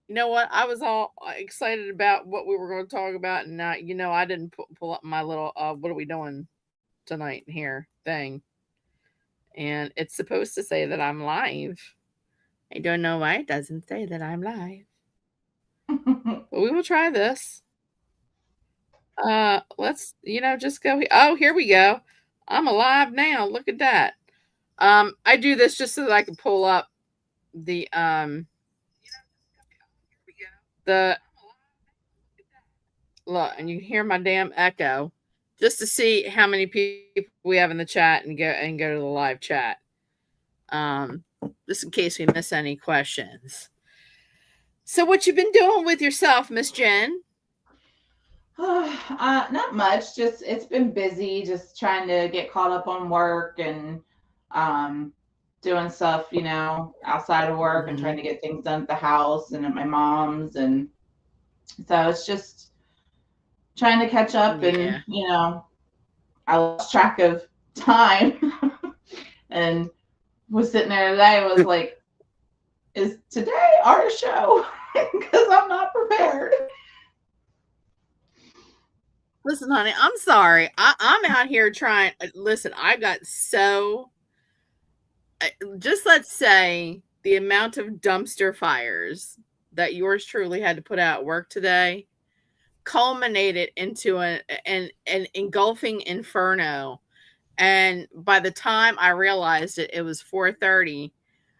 You know what? I was all excited about what we were going to talk about, and I didn't pull up my little "what are we doing tonight" here thing, and it's supposed to say that I'm live. I don't know why it doesn't say that I'm live, but we will try this. Let's just go. Oh, here we go. I'm alive now. Look at that. I do this just so that I can pull up the look, and you can hear my damn echo, just to see how many people we have in the chat, and go to the live chat. Um, just in case we miss any questions. So, what you been doing with yourself, Miss Jen? Not much. Just it's been busy. Just trying to get caught up on work and um, doing stuff, outside of work and trying Hmm. to get things done at the house and at my mom's, and so it's just trying to catch up. And Yeah. I lost track of time and was sitting there today. Was like, is today our show? Because I'm not prepared. Listen, honey, I'm sorry. I'm out here trying. Listen, I got so. Just let's say the amount of dumpster fires that yours truly had to put out at work today culminated into an engulfing inferno. And by the time I realized it, it was 4:30,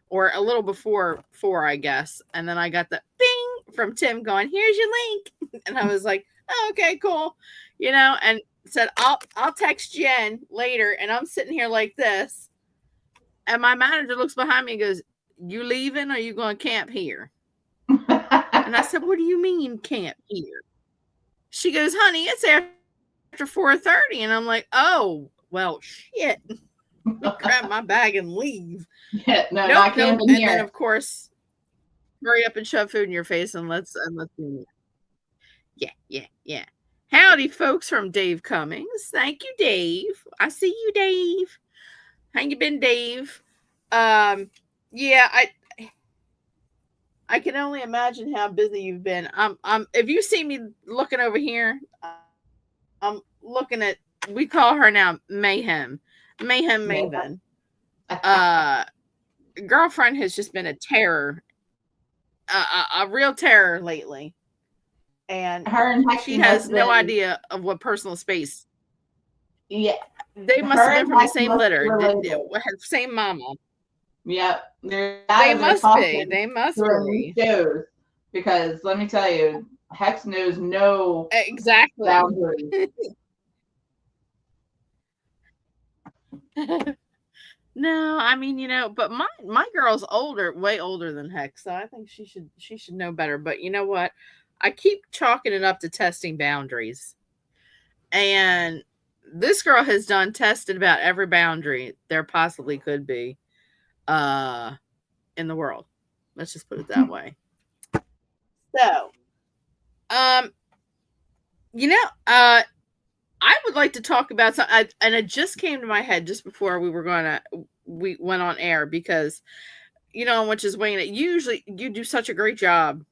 or a little before 4, I guess. And then I got the bing from Tim going, "Here's your link." And I was like, "Oh, okay, cool." And said, "I'll text Jen later." And I'm sitting here like this. And my manager looks behind me and goes, "You leaving, or you going to camp here?" And I said, "What do you mean camp here?" She goes, "Honey, it's after 4:30." And I'm like, "Oh, well, shit." Grab my bag and leave. Yeah, Nope, no, nope. not And camping then of here. course, hurry up and shove food in your face, and let's do it. Yeah, yeah, yeah. Howdy, folks from Dave Cummings. Thank you, Dave. I see you, Dave. How you been, Dave? Um, yeah, I can only imagine how busy you've been. If you see me looking over here, I'm looking at. We call her now Mayhem, Mayhem Yeah. Maven. Uh, Girlfriend has just been a terror, a real terror lately, and Her and she Hexy has must have no been, idea of what personal space. yeah, They must have her been and from the Hexy same must be litter, related. same mama. Yep, their They data they're must be. talking They must during these be. shows because let me tell you, Hex knows no Exactly. boundaries. No, I mean, but my girl's older, way older than Hex, so I think she should know better. But you know what? I keep chalking it up to testing boundaries. And this girl has done tested about every boundary there possibly could be uh in the world. Let's just put it that way. So, um, you know, I would like to talk about something, and it just came to my head just before we went on air, because which is Wayne. Usually, you do such a great job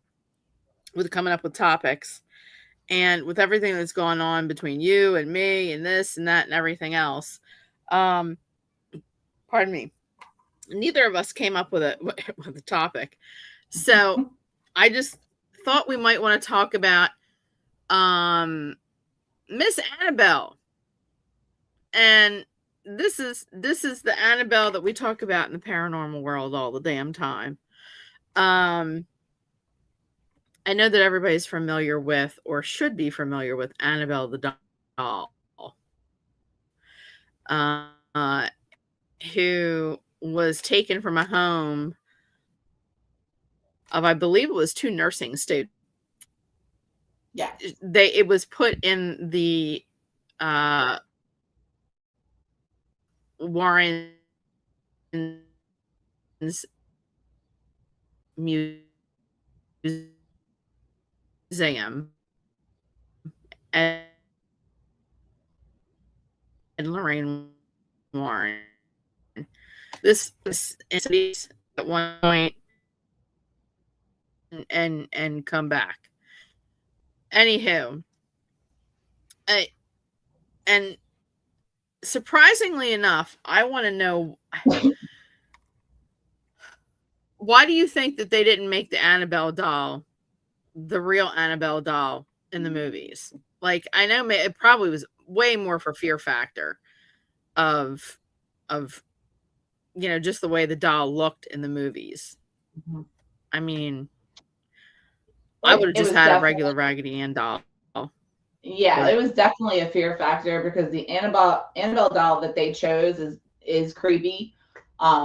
with coming up with topics, and with everything that's going on between you and me, and this and that and everything else. Um, Pardon me. Neither of us came up with a with a topic, so I just thought we might want to talk about um Miss Annabelle. And this is the Annabelle that we talk about in the paranormal world all the damn time. Um, I know that everybody's familiar with, or should be familiar with, Annabelle the doll, uh, who was taken from a home of, I believe it was two nursing students. Yeah. It was put in the uh, Warren's museum, Ed and Lorraine Warren. This at one point and come back. Anywho, I, and surprisingly enough, I want to know, why do you think that they didn't make the Annabelle doll, the real Annabelle doll, in the movies? Like, I know it probably was way more for fear factor of of just the way the doll looked in the movies. Mhm. I mean, I would have It just was had a definitely, regular Raggedy Ann doll, yeah, it but was definitely a fear factor because the Annabelle doll that they chose is creepy.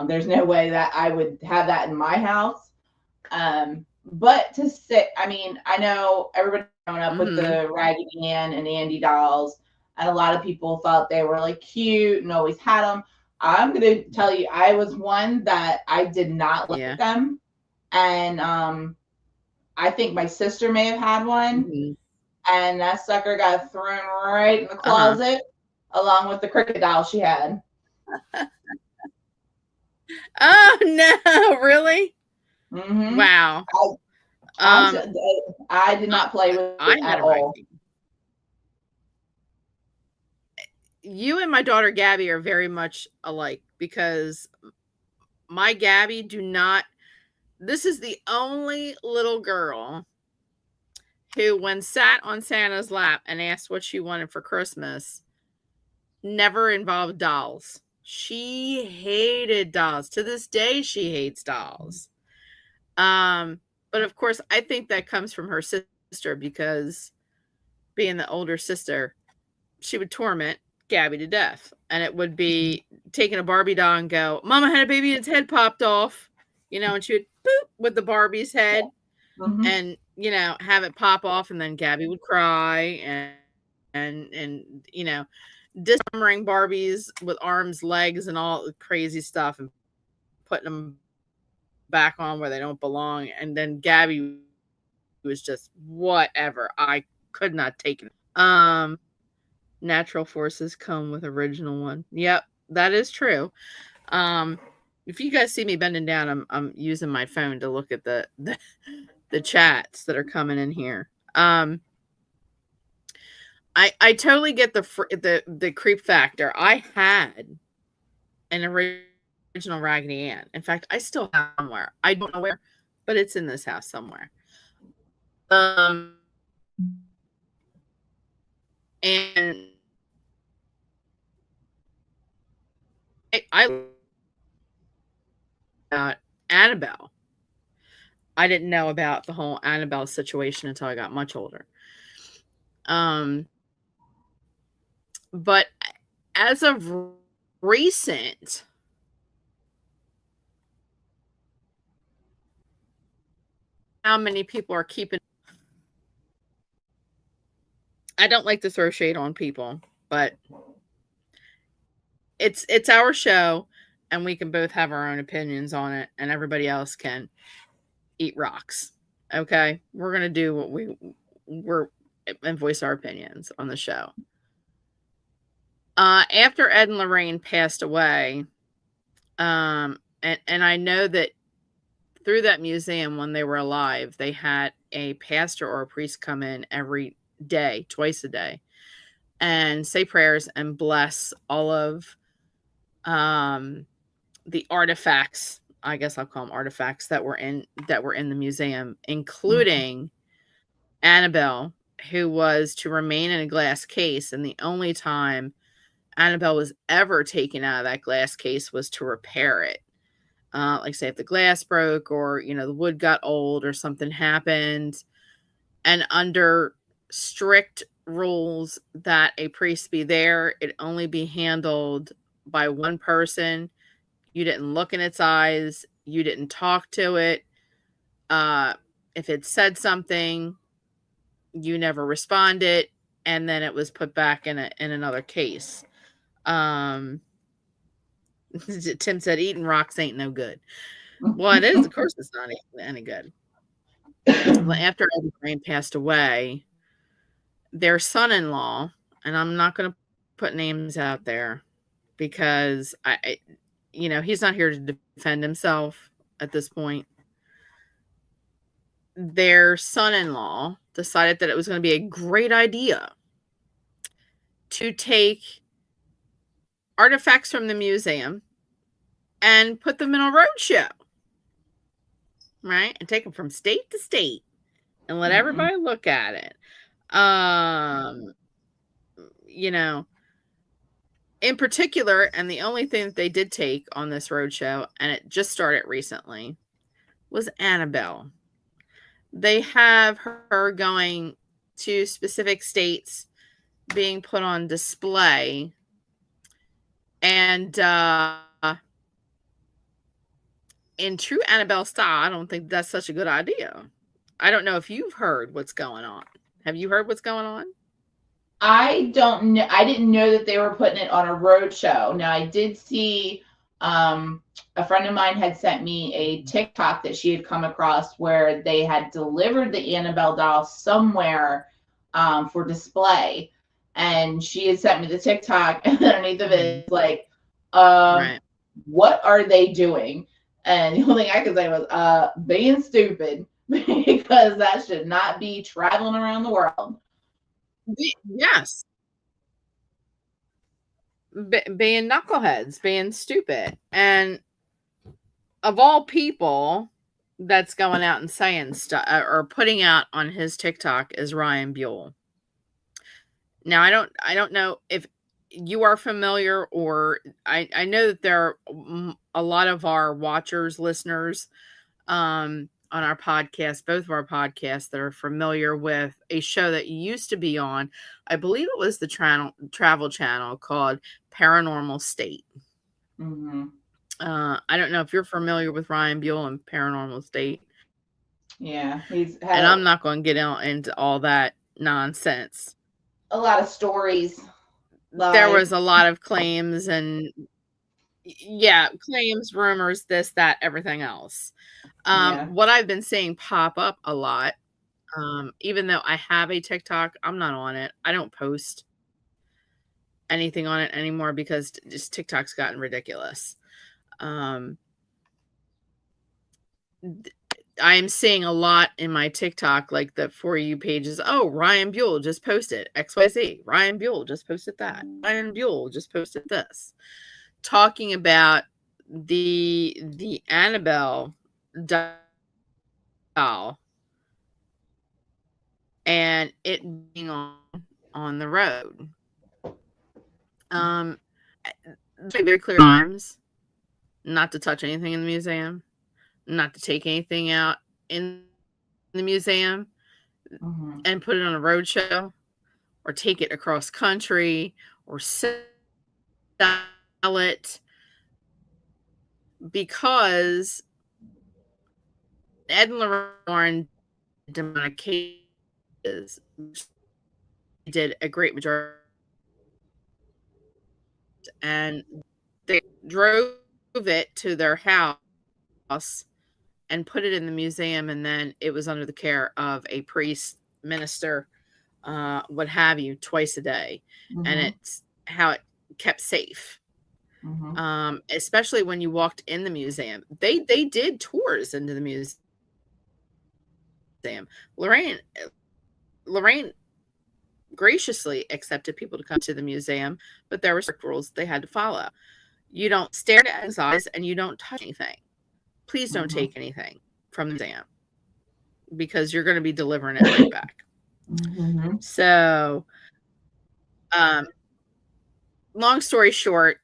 There's no way that I would have that in my house. But to sit, I mean, I know everybody growing up with mhm, the Raggedy Ann and Andy dolls, and a lot of people thought they were like cute and always had them. I'm gonna tell you, I was one that I did not like yeah, them, and I think my sister may have had one, mhm, and that sucker got thrown right in the uh-huh. closet along with the cricket doll she had. Oh, no, really? Mm-hmm. Wow. I, Um, I did I not play with I it had at a all. Raggedy. You and my daughter Gabby are very much alike because my Gabby do not this is the only little girl who, when sat on Santa's lap and asked what she wanted for Christmas, never involved dolls. She hated dolls. To this day, she hates dolls. Um, but of course, I think that comes from her sister because, being the older sister, she would torment Gabby to death. And it would be taking a Barbie doll and go, Mama had a baby and its head popped off, and she would boop with the Barbie's head Mm-hmm. and, have it pop off. And then Gabby would cry and dismembering Barbies with arms, legs, and all the crazy stuff and putting them back on where they don't belong. And then Gabby was just whatever. I could not take it. Natural forces come with original one. Yep, that is true. Um, if you guys see me bending down, I'm using my phone to look at the chats that are coming in here. I totally get the creep factor. I had an original Raggedy Ann. In fact, I still have somewhere. I don't know where, but it's in this house somewhere. Um, and I about Annabelle. I didn't know about the whole Annabelle situation until I got much older. Um, but as of recent, how many people are keeping? I don't like to throw shade on people, but it's our show, and we can both have our own opinions on it, and everybody else can eat rocks. Okay, we're gonna do what we're and voice our opinions on the show. After Ed and Lorraine passed away, and I know that through that museum when they were alive, they had a pastor or a priest come in every day, twice a day, and say prayers and bless all of um, the artifacts. I guess I'll call them artifacts that were in the museum, Mm-hmm. including Annabelle, who was to remain in a glass case, and the only time Annabelle was ever taken out of that glass case was to repair it. Like, say if the glass broke, or the wood got old, or something happened, and under strict rules that a priest be there, it only be handled by one person. You didn't look in its eyes, you didn't talk to it. uh if it said something, you never responded, and then it was put back in another case. um Tim said eating rocks ain't no good. Well, it is. Of course it's not any good. Well, after Eddie Green passed away, their son-in-law, and I'm not going to put names out there because he's not here to defend himself at this point. their son-in-law decided that it was going to be a great idea to take artifacts from the museum and put them in a road show, right? And take them from state to state and let everybody look at it. You know, in particular, and the only thing that they did take on this road show, and it just started recently, was Annabelle. They have her going to specific states, being put on display, and in true Annabelle style, I don't think that's such a good idea. I don't know if you've heard what's going on. Have you heard what's going on? I don't know. I didn't know that they were putting it on a road show. Now I did see a friend of mine had sent me a TikTok that she had come across where they had delivered the Annabelle doll somewhere for display. And she had sent me the TikTok, and underneath of it, it's like, Right. what are they doing? And the only thing I could say was, being stupid, because that should not be traveling around the world. Yes. Being knuckleheads, being stupid. And of all people that's going out and saying stuff or putting out on his TikTok is Ryan Buell. Now I don't know if you are familiar, or I know that there are a lot of our watchers, listeners, on our podcast, both of our podcasts, that are familiar with a show that used to be on, I believe it was the travel channel, called Paranormal State. Mm-hmm. I don't know if you're familiar with Ryan Buell and Paranormal State. Yeah, he's And had I'm not going to get into all that nonsense. a lot of stories. There was a lot of claims and claims, rumors, this, that, everything else. What I've been seeing pop up a lot, even though I have a TikTok, I'm not on it. I don't post anything on it anymore because just TikTok's gotten ridiculous. I am seeing a lot in my TikTok, like the For You pages. Oh, Ryan Buell just posted XYZ. Ryan Buell just posted that. Ryan Buell just posted this. Talking about the Annabelle doll and it being on the road. Very clear times not to touch anything in the museum, not to take anything out in the museum and put it on a road show or take it across country or sell it, because Ed and Lorraine demonic cases did a great majority, and they drove it to their house and put it in the museum, and then it was under the care of a priest, minister, what have you, twice a day. And it's how it kept safe. Especially when you walked in the museum. They did tours into the museum. Lorraine graciously accepted people to come to the museum, but there were strict rules they had to follow. You don't stare at his eyes and you don't touch anything. Please don't take anything from the museum, because you're going to be delivering it right back. So, long story short,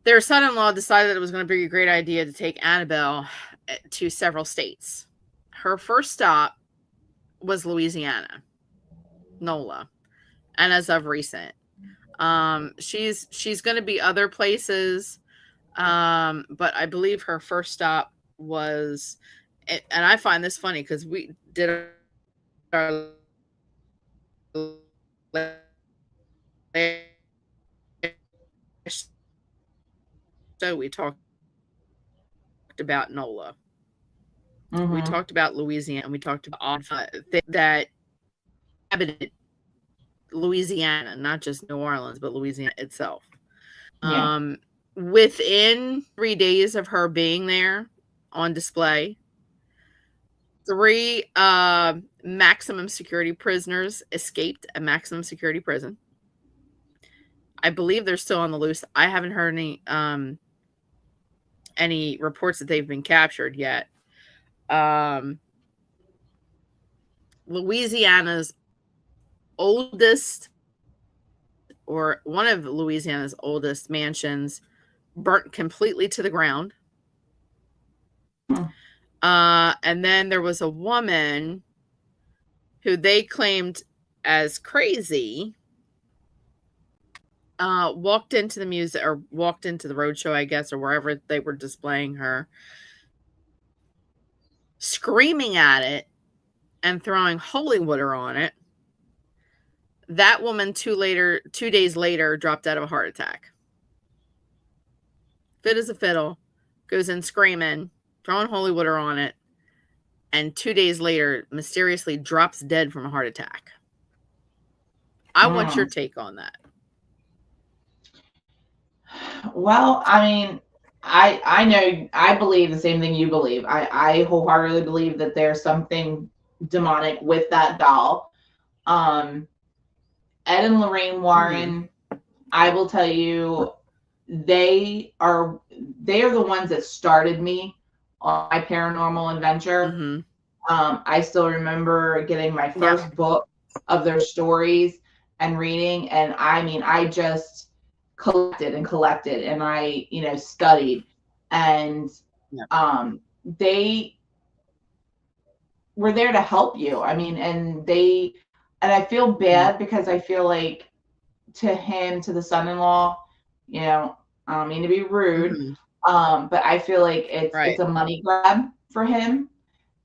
their son-in-law decided that it was going to be a great idea to take Annabelle to several states. Her first stop was Louisiana, NOLA, and as of recent, she's going to be other places, but I believe her first stop was, and I find this funny because we did our show, we talked about NOLA. We talked about Louisiana, and we talked about that inhabited Louisiana, not just New Orleans, but Louisiana itself. Within 3 days of her being there on display, 3 maximum security prisoners escaped a maximum security prison. I believe they're still on the loose. I haven't heard any reports that they've been captured yet. Um, Louisiana's oldest, or one of Louisiana's oldest mansions, burnt completely to the ground. Hmm. And then there was a woman who they claimed as crazy, walked into the music, or walked into the roadshow, I guess, or wherever they were displaying her, screaming at it and throwing holy water on it. That woman 2 days later dropped out of a heart attack. Fit as a fiddle, goes in screaming, throwing holy water on it, and 2 days later mysteriously drops dead from a heart attack. I want your Mm. take on that. Well, I mean, I know I believe the same thing you believe. I wholeheartedly believe that there's something demonic with that doll. Um, Ed and Lorraine Mm-hmm. Warren, I will tell you, they are the ones that started me on my paranormal adventure. Mm-hmm. I still remember getting my Yeah. first book of their stories and reading, and I mean, I just collected, and I, studied, and Yeah. they were there to help you. I mean, and I feel Mm-hmm. bad because I feel like to the son-in-law, you know, I don't mean to be rude, Mm-hmm. but I feel like it's Right. a money grab for him,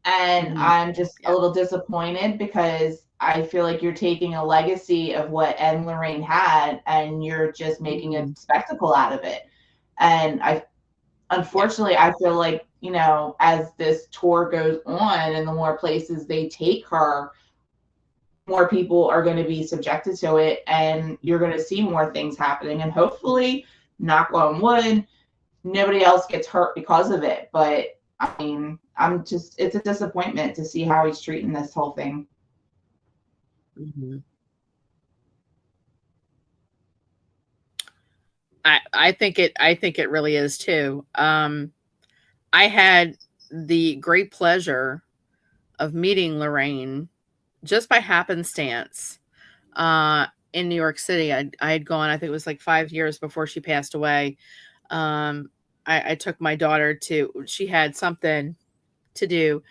and Mm-hmm. I'm just a Yeah. little disappointed because I feel like you're taking a legacy of what Ed and Lorraine had, and you're just making a Mm-hmm. spectacle out of it. And Yeah. unfortunately, I feel like, as this tour goes on and the more places they take her, more people are going to be subjected to it, and you're going to see more things happening. And hopefully, knock on wood, nobody else gets hurt because of it. But I mean, it's a disappointment to see how he's treating this whole thing. Mm-hmm. I think it really is too. I had the great pleasure of meeting Lorraine just by happenstance, uh, in New York City. I had gone, I think it was like 5 years before she passed away. Um, I took my daughter to, she had something to do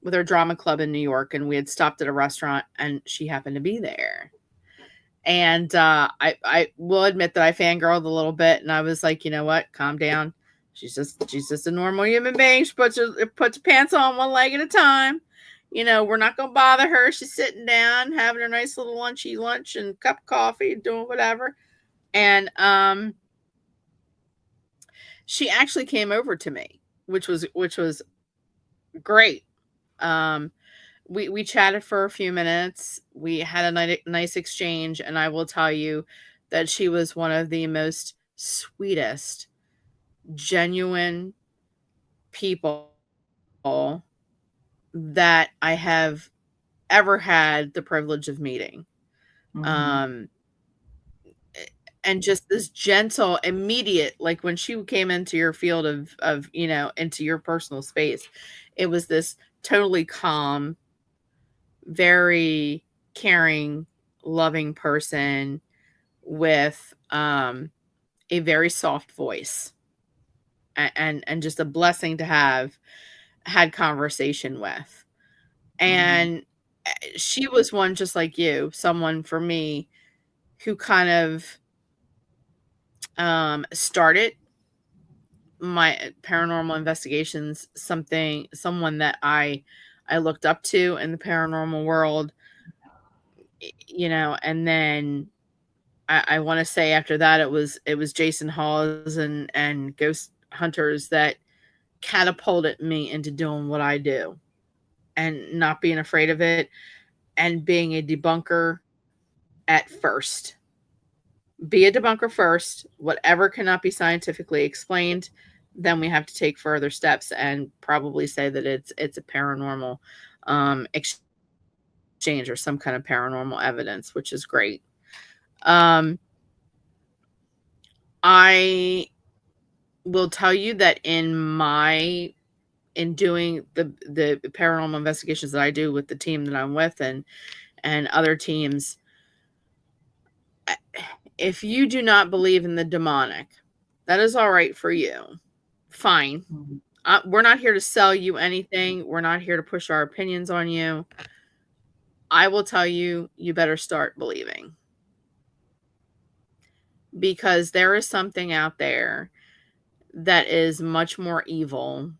with her drama club in New York, and we had stopped at a restaurant, and she happened to be there. And I will admit that I fangirled a little bit, and I was like, you know what, calm down. She's just a normal human being. She puts her pants on one leg at a time. We're not gonna bother her. She's sitting down, having a nice little lunchy lunch and cup of coffee, doing whatever. And she actually came over to me, which was great. Um, we chatted for a few minutes. We had a nice exchange, and I will tell you that she was one of the most sweetest, genuine people that I have ever had the privilege of meeting. Mm-hmm. Um, and just this gentle, immediate, like when she came into your field of into your personal space, it was this totally calm, very caring, loving person with a very soft voice, and just a blessing to have had conversation with. Mm-hmm. And she was one just like you, someone for me who kind of started my paranormal investigations, someone that I looked up to in the paranormal world, and then I want to say after that it was Jason Hawes and Ghost Hunters that catapulted me into doing what I do, and not being afraid of it, and being a debunker at first. Be a debunker first. Whatever cannot be scientifically explained, then we have to take further steps and probably say that it's a paranormal exchange or some kind of paranormal evidence, which is great. Um, I will tell you that in doing the paranormal investigations that I do with the team that I'm with and other teams, if you do not believe in the demonic, that is all right for you. Fine. Mhm. We're not here to sell you anything. We're not here to push our opinions on you. I will tell you, you better start believing. Because there is something out there that is much more evil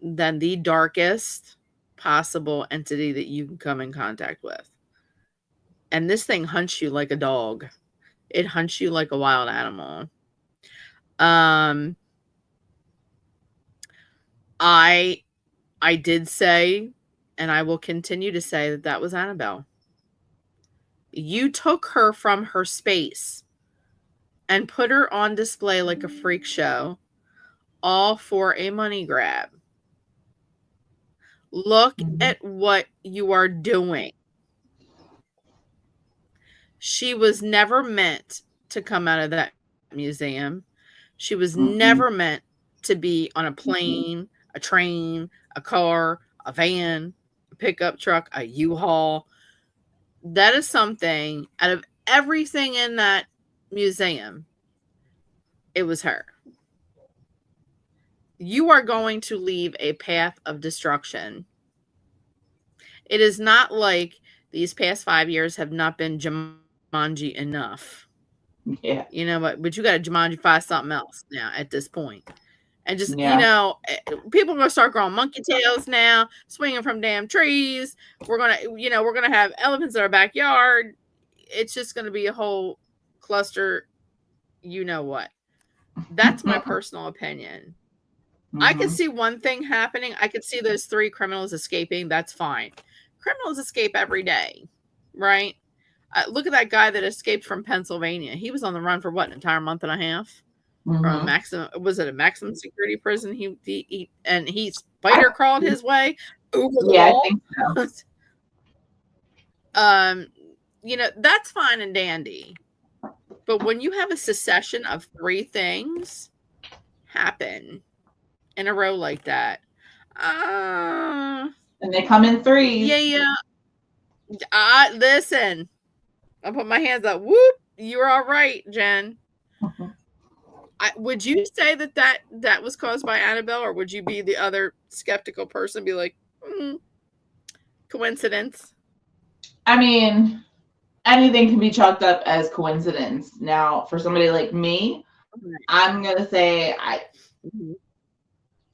than the darkest possible entity that you can come in contact with. And this thing hunts you like a dog. It hunts you like a wild animal. Um, I did say, and I will continue to say that that was Annabelle. You took her from her space and put her on display like a freak show, all for a money grab. Look at what you are doing. She was never meant to come out of that museum. She was never meant to be on a plane, a train, a car, a van, a pickup truck, a U-Haul. That is something out of everything in that museum, it was her. You are going to leave a path of destruction. It is not like these past 5 years have not been Jumanji enough. Yeah. You know what? But you got to Jumanji-fy something else now at this point. And just, Yeah. people are going to start growing monkey tails now, swinging from damn trees. We're going to, we're going to have elephants in our backyard. It's just going to be a whole cluster, you know what. That's my personal opinion. I could see one thing happening. I could see those 3 criminals escaping. That's fine. Criminals escape every day, right? Look at that guy that escaped from Pennsylvania. He was on the run for what, an entire month and a half? From a maximum, was it a maximum security prison? He spider crawled his way over the Yeah, I wall. think so. That's fine and dandy. But when you have a succession of 3 things happen in a row like that, And they come in threes. yeah. Listen, I put my hands up. Whoop! You're all right, Jen. Would you say that was caused by Annabelle, or would you be the other skeptical person, be like, coincidence? I mean, anything can be chalked up as coincidence. Now, for somebody like me, I'm gonna say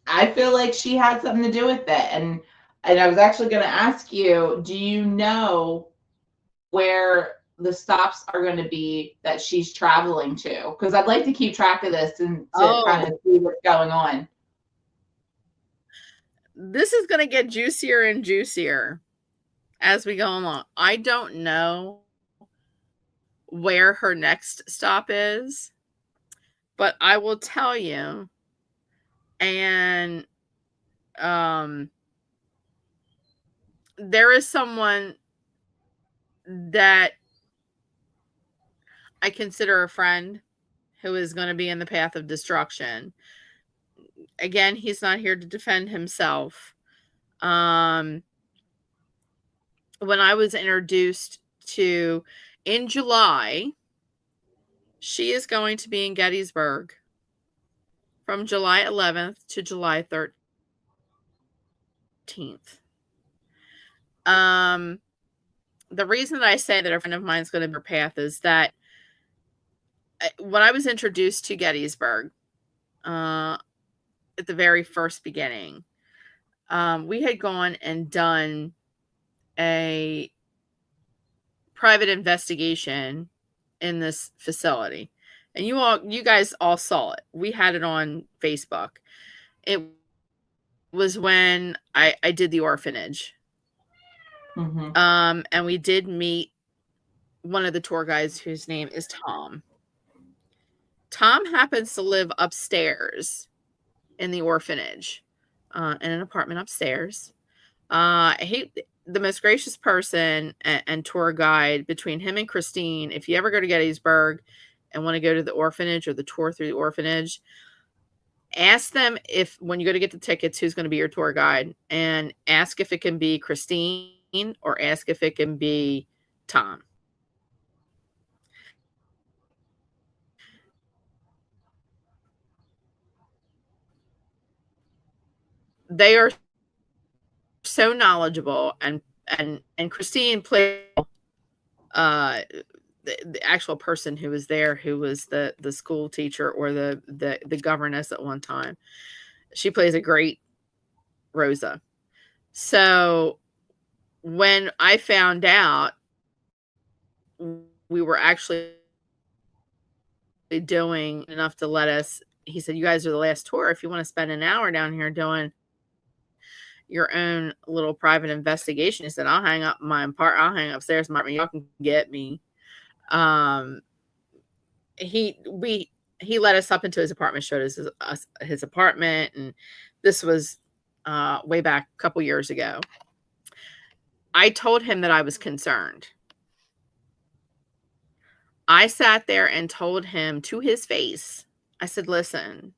I feel like she had something to do with it. And I was actually gonna ask you, do you know where the stops are going to be that she's traveling to? Because I'd like to keep track of this and to kind of see what's going on. This is going to get juicier and juicier as we go along. I don't know where her next stop is, but I will tell you. And there is someone that I consider a friend who is going to be in the path of destruction. Again, he's not here to defend himself. When I was introduced to, in July, she is going to be in Gettysburg from July 11th to July 13th. The reason that I say that a friend of mine is going to be her path is that when I was introduced to Gettysburg, at the very first beginning, we had gone and done a private investigation in this facility, and you guys all saw it. We had it on Facebook. It was when I did the orphanage. And we did meet one of the tour guides whose name is Tom. Tom happens to live upstairs in the orphanage, in an apartment upstairs. He the most gracious person and tour guide between him and Christine. If you ever go to Gettysburg and want to go to the orphanage or the tour through the orphanage, ask them if when you go to get the tickets, who's going to be your tour guide, and ask if it can be Christine or ask if it can be Tom. They are so knowledgeable, and Christine played the actual person who was there, who was the school teacher or the governess at one time. She plays a great Rosa. So when I found out we were actually doing enough to let us, he said, "You guys are the last tour. If you want to spend an hour down here doing your own little private investigation," he said, "I'll hang up my apartment. I'll hang upstairs. Y'all can get me." Um, he let us up into his apartment, showed us his apartment, and this was way back a couple years ago. I told him that I was concerned. I sat there and told him to his face, I said, "Listen,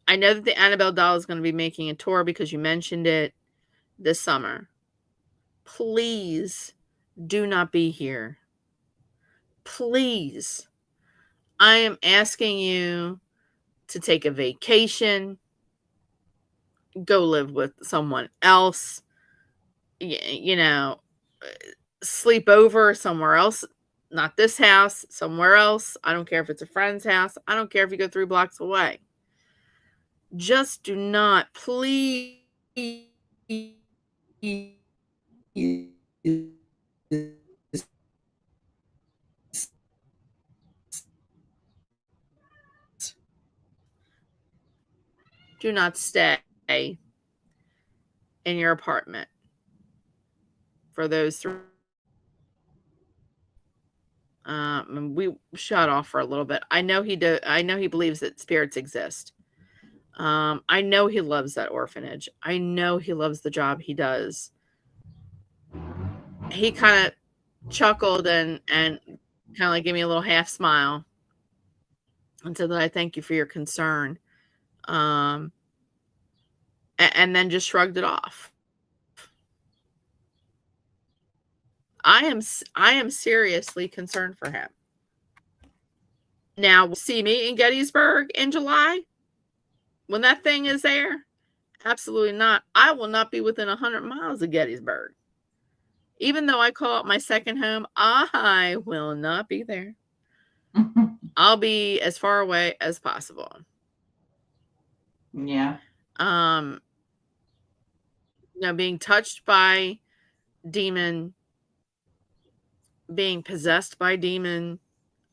I know that the Annabelle doll is going to be making a tour because you mentioned it this summer. Please do not be here. Please. I am asking you to take a vacation, go live with someone else, you know, sleep over somewhere else, not this house, somewhere else. I don't care if it's a friend's house. I don't care if you go 3 blocks away. Just do not, please, do not stay in your apartment for those 3." And we shut off for a little bit. I know he believes that spirits exist. I know he loves that orphanage. I know he loves the job he does. He kind of chuckled and kind of like gave me a little half smile and said that I thank you for your concern. And then just shrugged it off. I am seriously concerned for him. Now, see me in Gettysburg in July when that thing is there? Absolutely not. I will not be within 100 miles of Gettysburg. Even though I call it my second home, I will not be there. I'll be as far away as possible. Yeah. Being touched by demon, being possessed by demon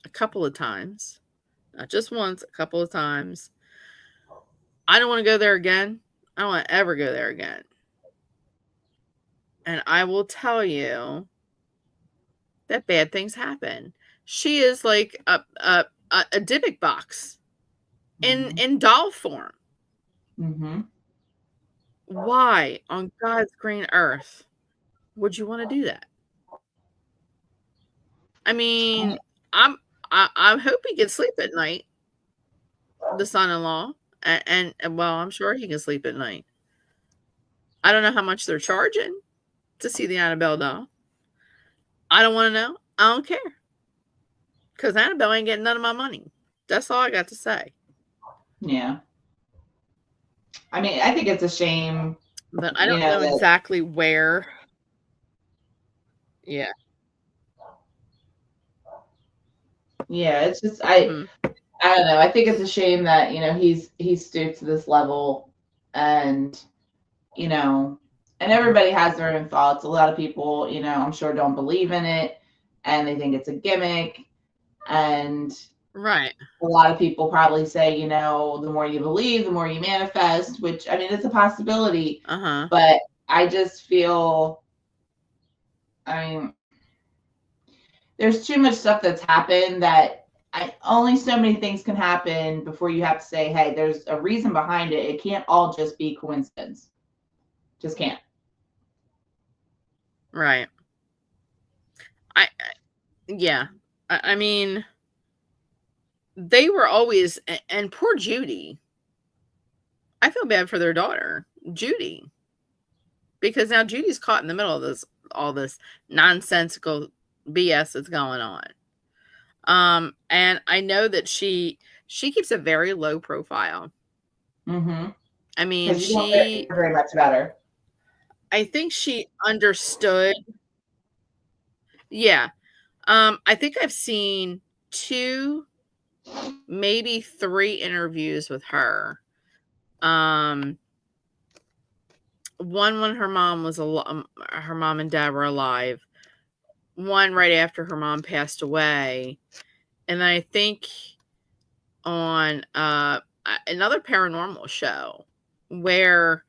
a couple of times, not just once, a couple of times. I don't want to go there again. I don't want to ever go there again. And I will tell you that bad things happen. She is like a Dybbuk box in doll form. Mm-hmm. Why on God's green earth would you want to do that? I mean, I hope he can sleep at night, the son-in-law, and well, I'm sure he can sleep at night. I don't know how much they're charging to see the Annabelle doll. I don't want to know. I don't care. Because Annabelle ain't getting none of my money. That's all I got to say. Yeah. I mean, I think it's a shame. But I don't know exactly where. Yeah. Yeah, it's just I don't know. I think it's a shame that, he's stooped to this level, and and everybody has their own thoughts. A lot of people, I'm sure don't believe in it, and they think it's a gimmick. And right. A lot of people probably say, the more you believe, the more you manifest, which, I mean, it's a possibility. But I just feel, I mean, there's too much stuff that's happened that only so many things can happen before you have to say, hey, there's a reason behind it. It can't all just be coincidence. Just can't. Right. Yeah. I mean, they were always, and poor Judy. I feel bad for their daughter, Judy, because now Judy's caught in the middle of all this nonsensical BS that's going on. And I know that she keeps a very low profile. Mm-hmm. I mean, Because you don't hear very much about her. I think she understood. Yeah. I think I've seen 2, maybe 3 interviews with her. One when her mom her mom and dad were alive. One right after her mom passed away. And I think on another paranormal show where,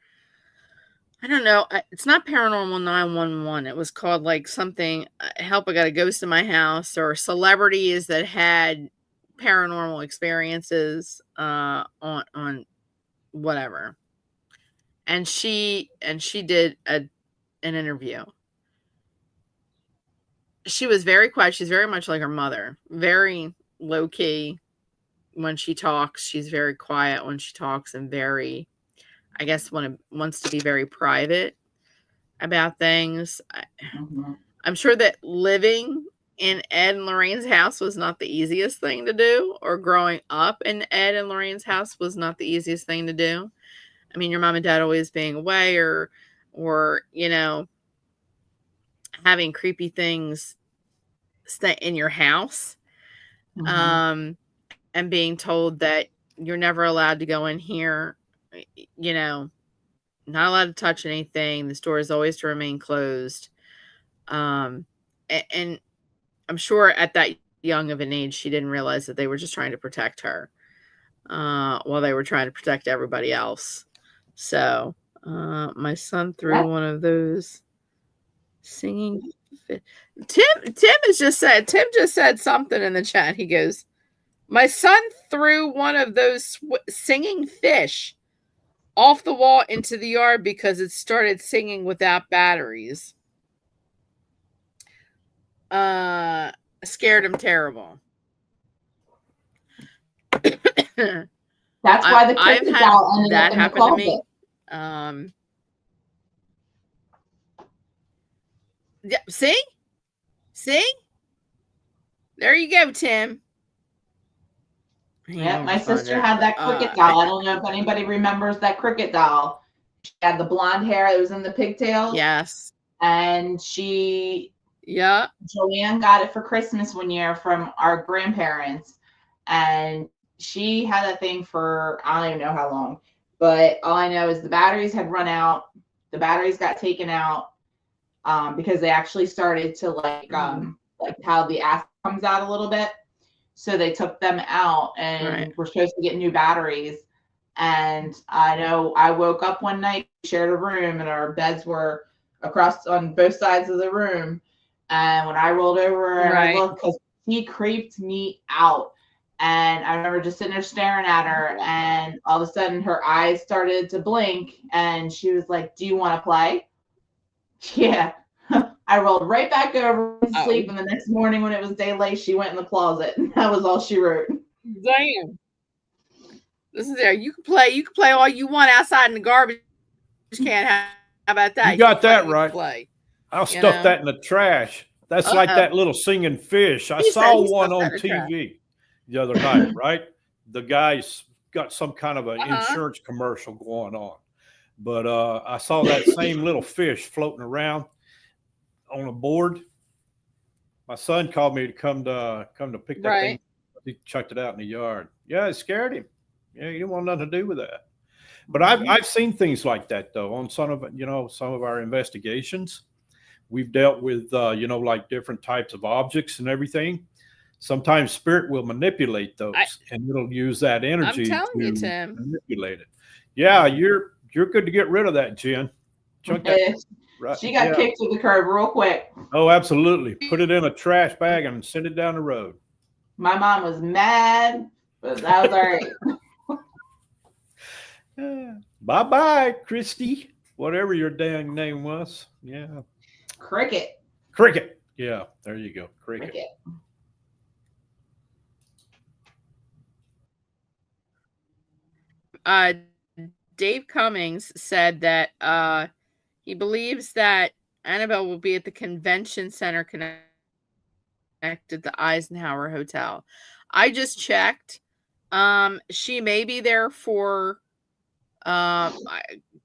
I don't know, it's not Paranormal 911. It was called like something, help, I got a ghost in my house, or celebrities that had paranormal experiences on whatever. And she did an interview. She was very quiet. She's very much like her mother. Very low key when she talks. She's very quiet when she talks, and very, I guess, wants to be very private about things. Mm-hmm. I'm sure that living in Ed and Lorraine's house was not the easiest thing to do, or growing up in Ed and Lorraine's house was not the easiest thing to do. I mean, your mom and dad always being away, or having creepy things stay in your house, Mm-hmm. and being told that you're never allowed to go in here, not allowed to touch anything. The store is always to remain closed. And I'm sure at that young of an age, she didn't realize that they were just trying to protect her, while they were trying to protect everybody else. So, my son threw one of those singing. Tim just said something in the chat. He goes, my son threw one of those singing fish off the wall into the yard because it started singing without batteries. Scared him terrible. That's why the cricket doll ended up in the closet. Yeah, see? There you go, Tim. Yeah, my sister had that cricket doll. I don't know if anybody remembers that cricket doll. She had the blonde hair that was in the pigtails. Yes. And Joanne got it for Christmas one year from our grandparents. And she had that thing for, I don't even know how long. But all I know is the batteries had run out. The batteries got taken out because they actually started to like how the acid comes out a little bit. So they took them out, and we're supposed to get new batteries. And I know I woke up one night, shared a room, and our beds were across on both sides of the room. And when I rolled over and I looked, because he creeped me out. And I remember just sitting there staring at her, and all of a sudden her eyes started to blink, and she was like, do you want to play? Yeah. I rolled right back over to sleep, and the next morning when it was daylight, she went in the closet, and that was all she wrote. Damn. Listen there. You can play all you want outside in the garbage can. How about that? You got that right. I'll stuff that in the trash. That's like that little singing fish. I saw one on TV the other night, right? The guy's got some kind of an insurance commercial going on. But I saw that same little fish floating around on a board. My son called me to come to pick that thing. He chucked it out in the yard. Yeah, it scared him. Yeah, he didn't want nothing to do with that. But I've seen things like that though on some of our investigations. We've dealt with like different types of objects and everything. Sometimes spirit will manipulate those, and it'll use that energy to manipulate it. Yeah, you're good to get rid of that, Jen. Right. She got kicked to the curb real quick. Oh, absolutely. Put it in a trash bag and send it down the road. My mom was mad, but that was all right. Bye-bye, Christy. whatever your dang name was. Yeah. Cricket. Cricket. Yeah, there you go. Cricket. Dave Cummings said that he believes that Annabelle will be at the convention center connected to Eisenhower Hotel. I just checked. She may be there for a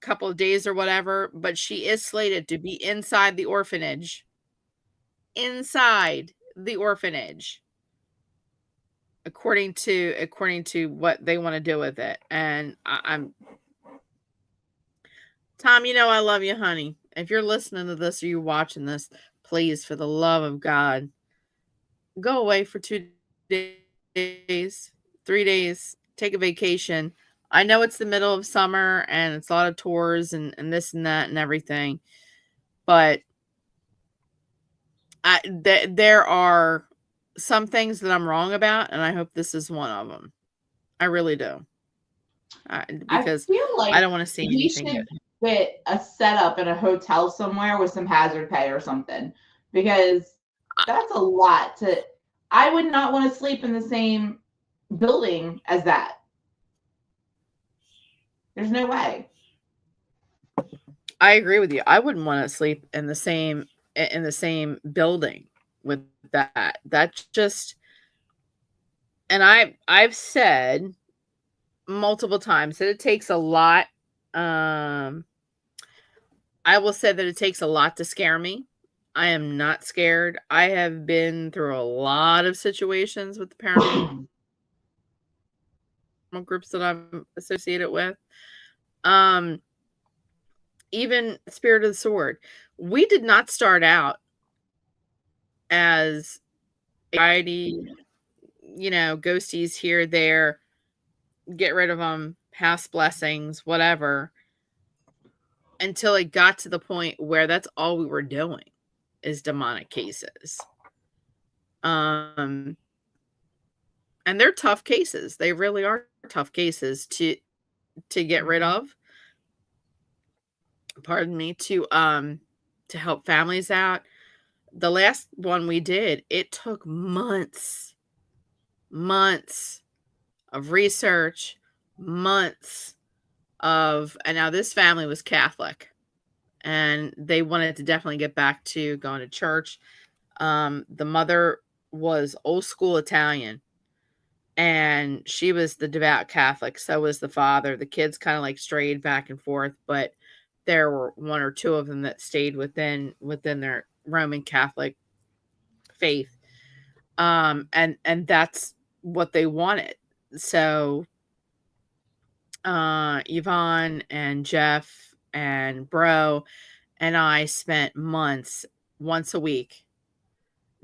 couple of days or whatever, but she is slated to be inside the orphanage. Inside the orphanage. According to what they want to do with it. And I'm Tom, you know I love you, honey. If you're listening to this or you're watching this, please, for the love of God, go away for 2 days, 3 days, take a vacation. I know it's the middle of summer and it's a lot of tours and this and that and everything, but there are some things that I'm wrong about, and I hope this is one of them. I really do. Because I feel like I don't want to see anything good. Get a setup in a hotel somewhere with some hazard pay or something, because that's a lot to. I would not want to sleep in the same building as that. There's no way. I agree with you. I wouldn't want to sleep in the same building with that. That's just, and I've said multiple times that it takes a lot. I will say that it takes a lot to scare me. I am not scared. I have been through a lot of situations with the paranormal groups that I'm associated with. Even Spirit of the Sword. We did not start out as anxiety, ghosties here, there, get rid of them, pass blessings, whatever, until it got to the point where that's all we were doing is demonic cases. And they're tough cases. They really are tough cases to get rid of. Pardon me, to help families out. The last one we did, it took months of research, months of, and now this family was Catholic and they wanted to definitely get back to going to church. The mother was old school Italian and she was the devout Catholic. So was the father. The kids kind of like strayed back and forth, but there were one or two of them that stayed within their Roman Catholic faith. And that's what they wanted. So Yvonne and Jeff and Bro and I spent months, once a week,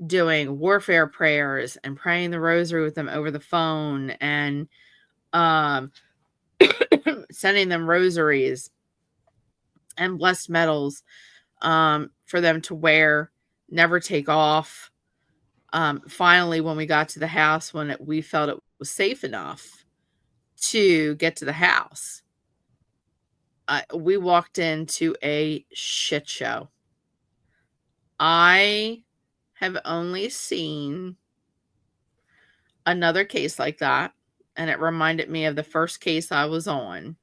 doing warfare prayers and praying the rosary with them over the phone and sending them rosaries and blessed medals for them to wear, never take off. Finally, when we got to the house, when we felt it was safe enough to get to the house, we walked into a shit show. I have only seen another case like that, and it reminded me of the first case I was on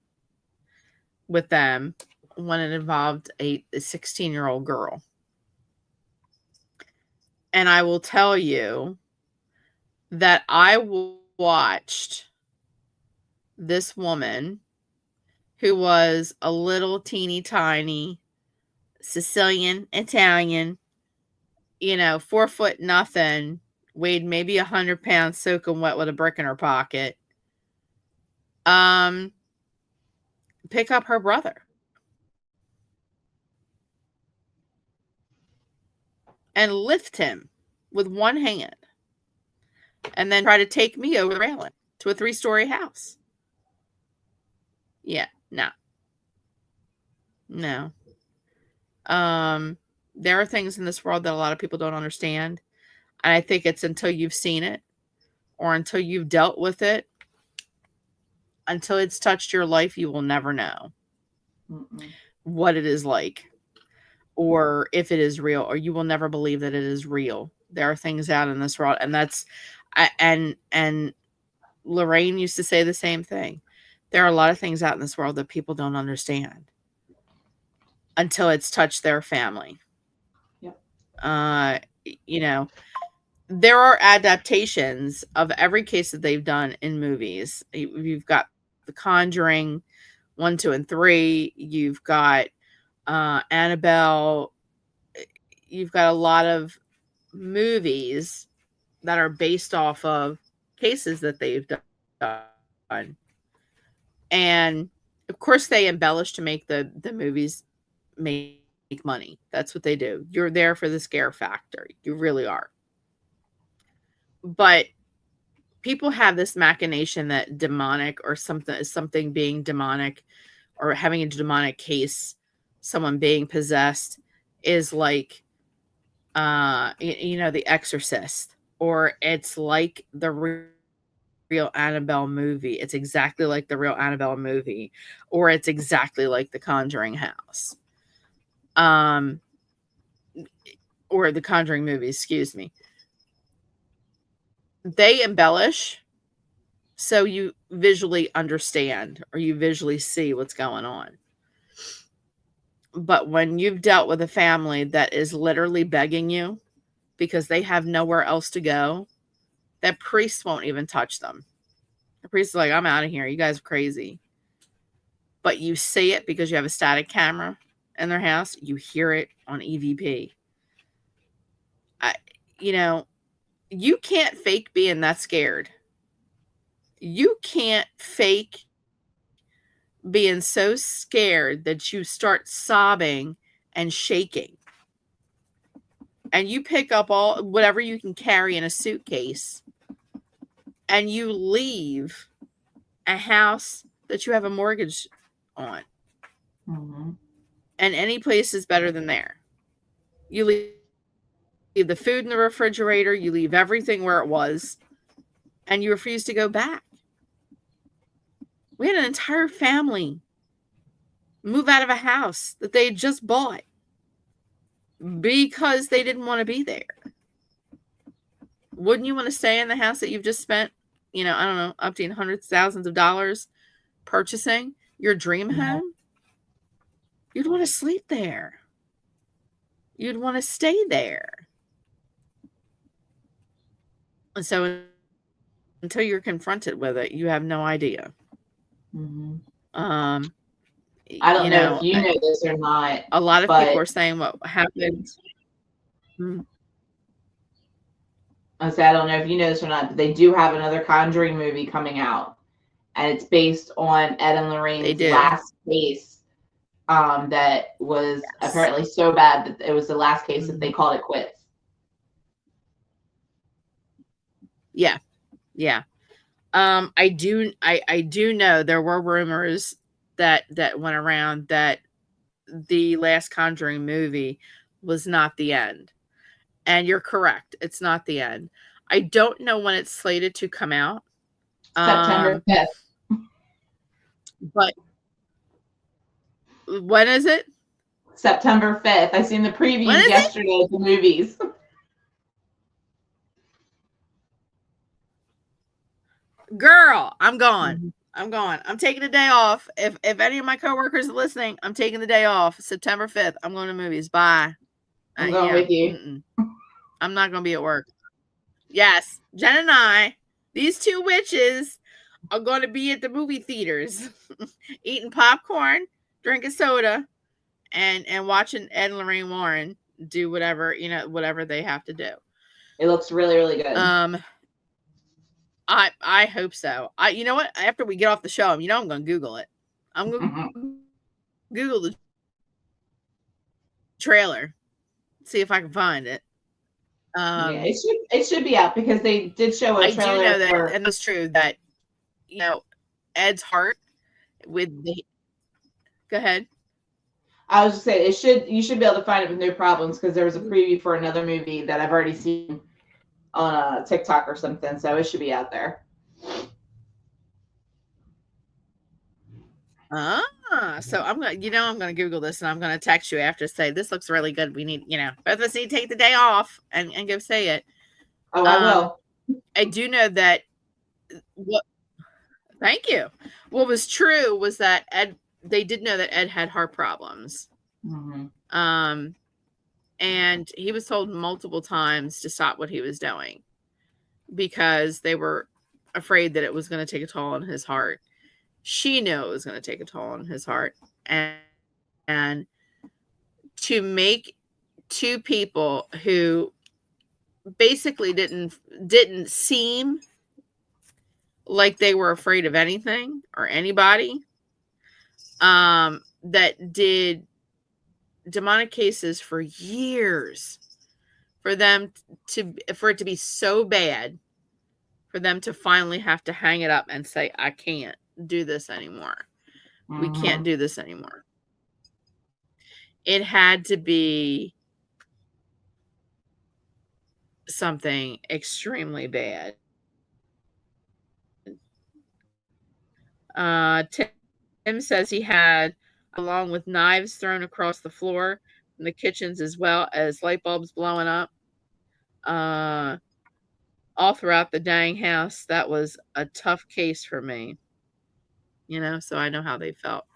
with them when it involved a 16-year-old girl. And I will tell you that I watched this woman who was a little teeny tiny Sicilian, Italian, 4 foot nothing, weighed maybe 100 pounds, soaking wet with a brick in her pocket, pick up her brother and lift him with one hand and then try to take me over the railing to a 3-story house. Yeah, no. There are things in this world that a lot of people don't understand. And I think it's until you've seen it or until you've dealt with it, until it's touched your life, you will never know. Mm-mm. what it is like, or if it is real, or you will never believe that it is real. There are things out in this world, and and Lorraine used to say the same thing. There are a lot of things out in this world that people don't understand until it's touched their family. Yep. You know, there are adaptations of every case that they've done in movies. You've got The Conjuring 1, 2, and 3. You've got Annabelle. You've got a lot of movies that are based off of cases that they've done. And of course they embellish to make the movies make money. That's what they do. You're there for the scare factor. You really are. But people have this machination that demonic or something being demonic or having a demonic case, someone being possessed is like The Exorcist, or it's like the real Annabelle movie. It's exactly like the real Annabelle movie, or it's exactly like the Conjuring house. Or the Conjuring movie, excuse me. They embellish so you visually understand or you visually see what's going on. But when you've dealt with a family that is literally begging you because they have nowhere else to go, that priest won't even touch them. The priest is like, I'm out of here. You guys are crazy. But you see it because you have a static camera in their house. You hear it on EVP. You can't fake being that scared. You can't fake being so scared that you start sobbing and shaking. And you pick up all whatever you can carry in a suitcase and you leave a house that you have a mortgage on. Mm-hmm. And any place is better than there. You leave the food in the refrigerator, you leave everything where it was, and you refuse to go back. We had an entire family move out of a house that they had just bought because they didn't want to be there. Wouldn't you want to stay in the house that you've just spent, I don't know, up to hundreds of thousands of dollars purchasing your dream home? You'd want to sleep there. You'd want to stay there. And so until you're confronted with it, you have no idea. Mm-hmm. I don't know if you know this or not. A lot of people are saying what happens. I don't know if you know this or not, but they do have another Conjuring movie coming out, and it's based on Ed and Lorraine's last case. That was apparently so bad that it was the last case that they called it quits. Yeah. I do know there were rumors that went around that the last Conjuring movie was not the end. And you're correct. It's not the end. I don't know when it's slated to come out. September 5th. But when is it? September 5th. I seen the previews yesterday at the movies. Girl, I'm gone. Mm-hmm. I'm gone. I'm taking a day off. If any of my coworkers are listening, I'm taking the day off. September 5th. I'm going to movies. Bye. I'm going with you. I'm not going to be at work. Yes, Jen and I, these two witches, are going to be at the movie theaters, eating popcorn, drinking soda, and watching Ed and Lorraine Warren do whatever they have to do. It looks really, really good. I hope so. You know what? After we get off the show, I'm going to Google it. I'm going to Google the trailer, see if I can find it. It should be out because they did show a trailer. I do know that, and it's true that Ed's heart with the. Go ahead. I was just saying you should be able to find it with no problems because there was a preview for another movie that I've already seen on TikTok or something, so it should be out there. So I'm gonna Google this and I'm gonna text you after, say this looks really good. We need, both of us need to take the day off and go say it. Oh, I will. I do know that thank you. What was true was that they did know that Ed had heart problems. Mm-hmm. And he was told multiple times to stop what he was doing because they were afraid that it was going to take a toll on his heart. She knew it was going to take a toll on his heart. And to make two people who basically didn't seem like they were afraid of anything or anybody, that did demonic cases for years, for it to be so bad, for them to finally have to hang it up and say, I can't do this anymore. Mm-hmm. We can't do this anymore. It had to be something extremely bad. Tim says he had, along with knives thrown across the floor in the kitchens, as well as light bulbs blowing up all throughout the dang house. That was a tough case for me, so I know how they felt.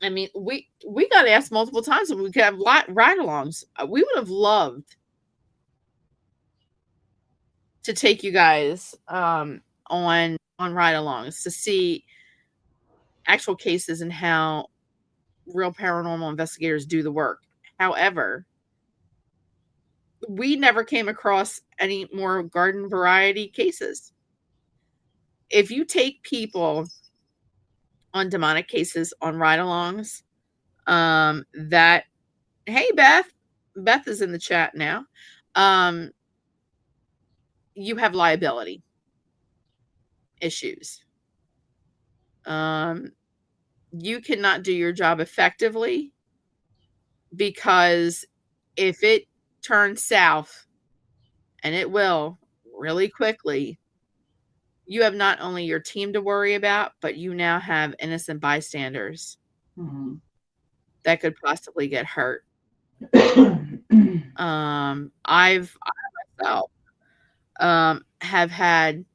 I mean, we got asked multiple times if we could have ride-alongs. We would have loved to take you guys on ride-alongs to see actual cases and how real paranormal investigators do the work. However, we never came across any more garden variety cases. If you take people on demonic cases on ride-alongs, hey, Beth is in the chat now. You have liability issues. You cannot do your job effectively because if it turns south, and it will really quickly, you have not only your team to worry about, but you now have innocent bystanders that could possibly get hurt. I myself have had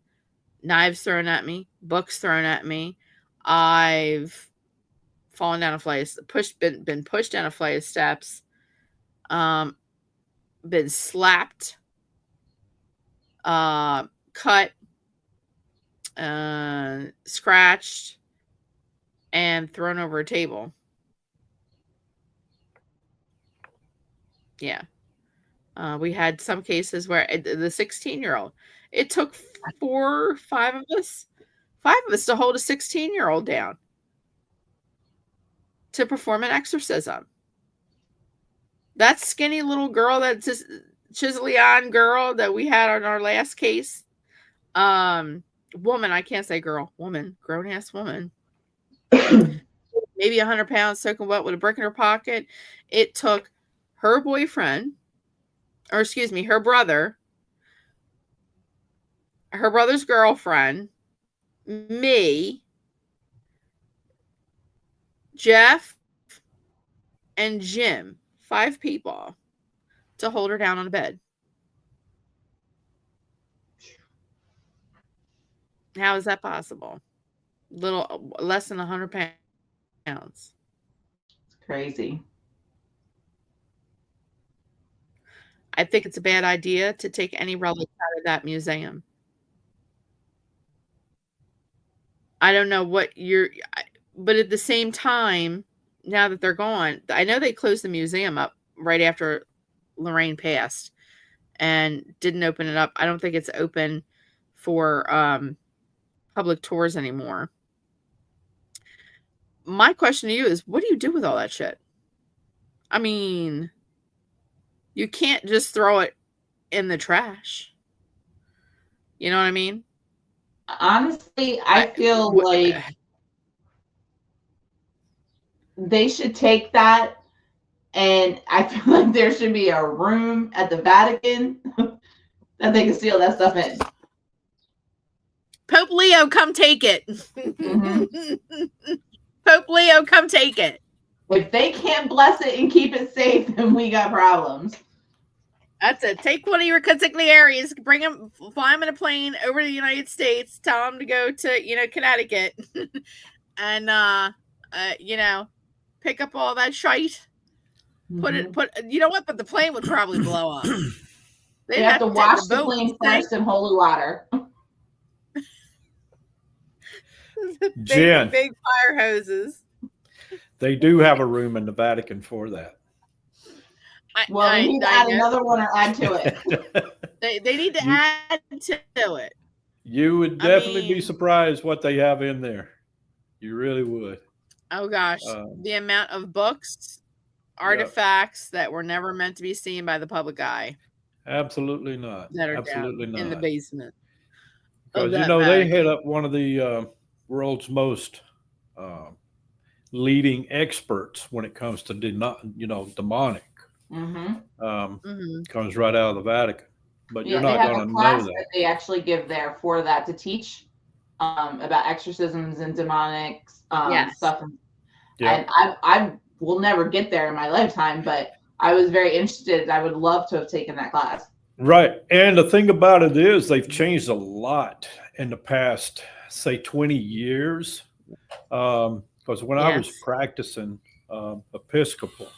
knives thrown at me, books thrown at me. I've fallen down a flight, been pushed down a flight of steps, been slapped, cut, scratched, and thrown over a table. Yeah. We had some cases where the 16-year-old, it took 5 of us to hold a 16-year-old down to perform an exorcism. That skinny little girl, that Chisleon girl that we had on our last case, woman, I can't say girl, woman, grown-ass woman, maybe 100 pounds, soaking wet with a brick in her pocket. It took her boyfriend, or excuse me, her brother, her brother's girlfriend, me, Jeff, and Jim, 5 people, to hold her down on a bed. How is that possible? Little less than 100 pounds. It's crazy. I think it's a bad idea to take any relics out of that museum. I don't know what but at the same time, now that they're gone, I know they closed the museum up right after Lorraine passed and didn't open it up. I don't think it's open for public tours anymore. My question to you is, what do you do with all that shit? I mean, you can't just throw it in the trash. You know what I mean? Honestly, I feel like they should take that, and I feel like there should be a room at the Vatican that they can seal that stuff in. Pope Leo, come take it. Mm-hmm. Pope Leo, come take it. If they can't bless it and keep it safe, then we got problems. That's it. Take one of your consigliaries, bring them, fly them in a plane over to the United States, tell them to go to, Connecticut, and, pick up all that shite. Mm-hmm. But the plane would probably blow up. They have to wash the plane first in holy water. Jen, big fire hoses. They do have a room in the Vatican for that. They need to add another one or add to it. They need to add to it. You would definitely be surprised what they have in there. You really would. Oh gosh, the amount of books, artifacts that were never meant to be seen by the public eye. Absolutely not. That are absolutely down not in the basement. Because they hit up one of the world's most leading experts when it comes to demonic. Mm-hmm. Comes right out of the Vatican, but you're not going to know that. They actually give there for that to teach about exorcisms and demonic stuff. And I will never get there in my lifetime, but I was very interested. I would love to have taken that class. Right, and the thing about it is they've changed a lot in the past, say, 20 years. Because when I was practicing Episcopal,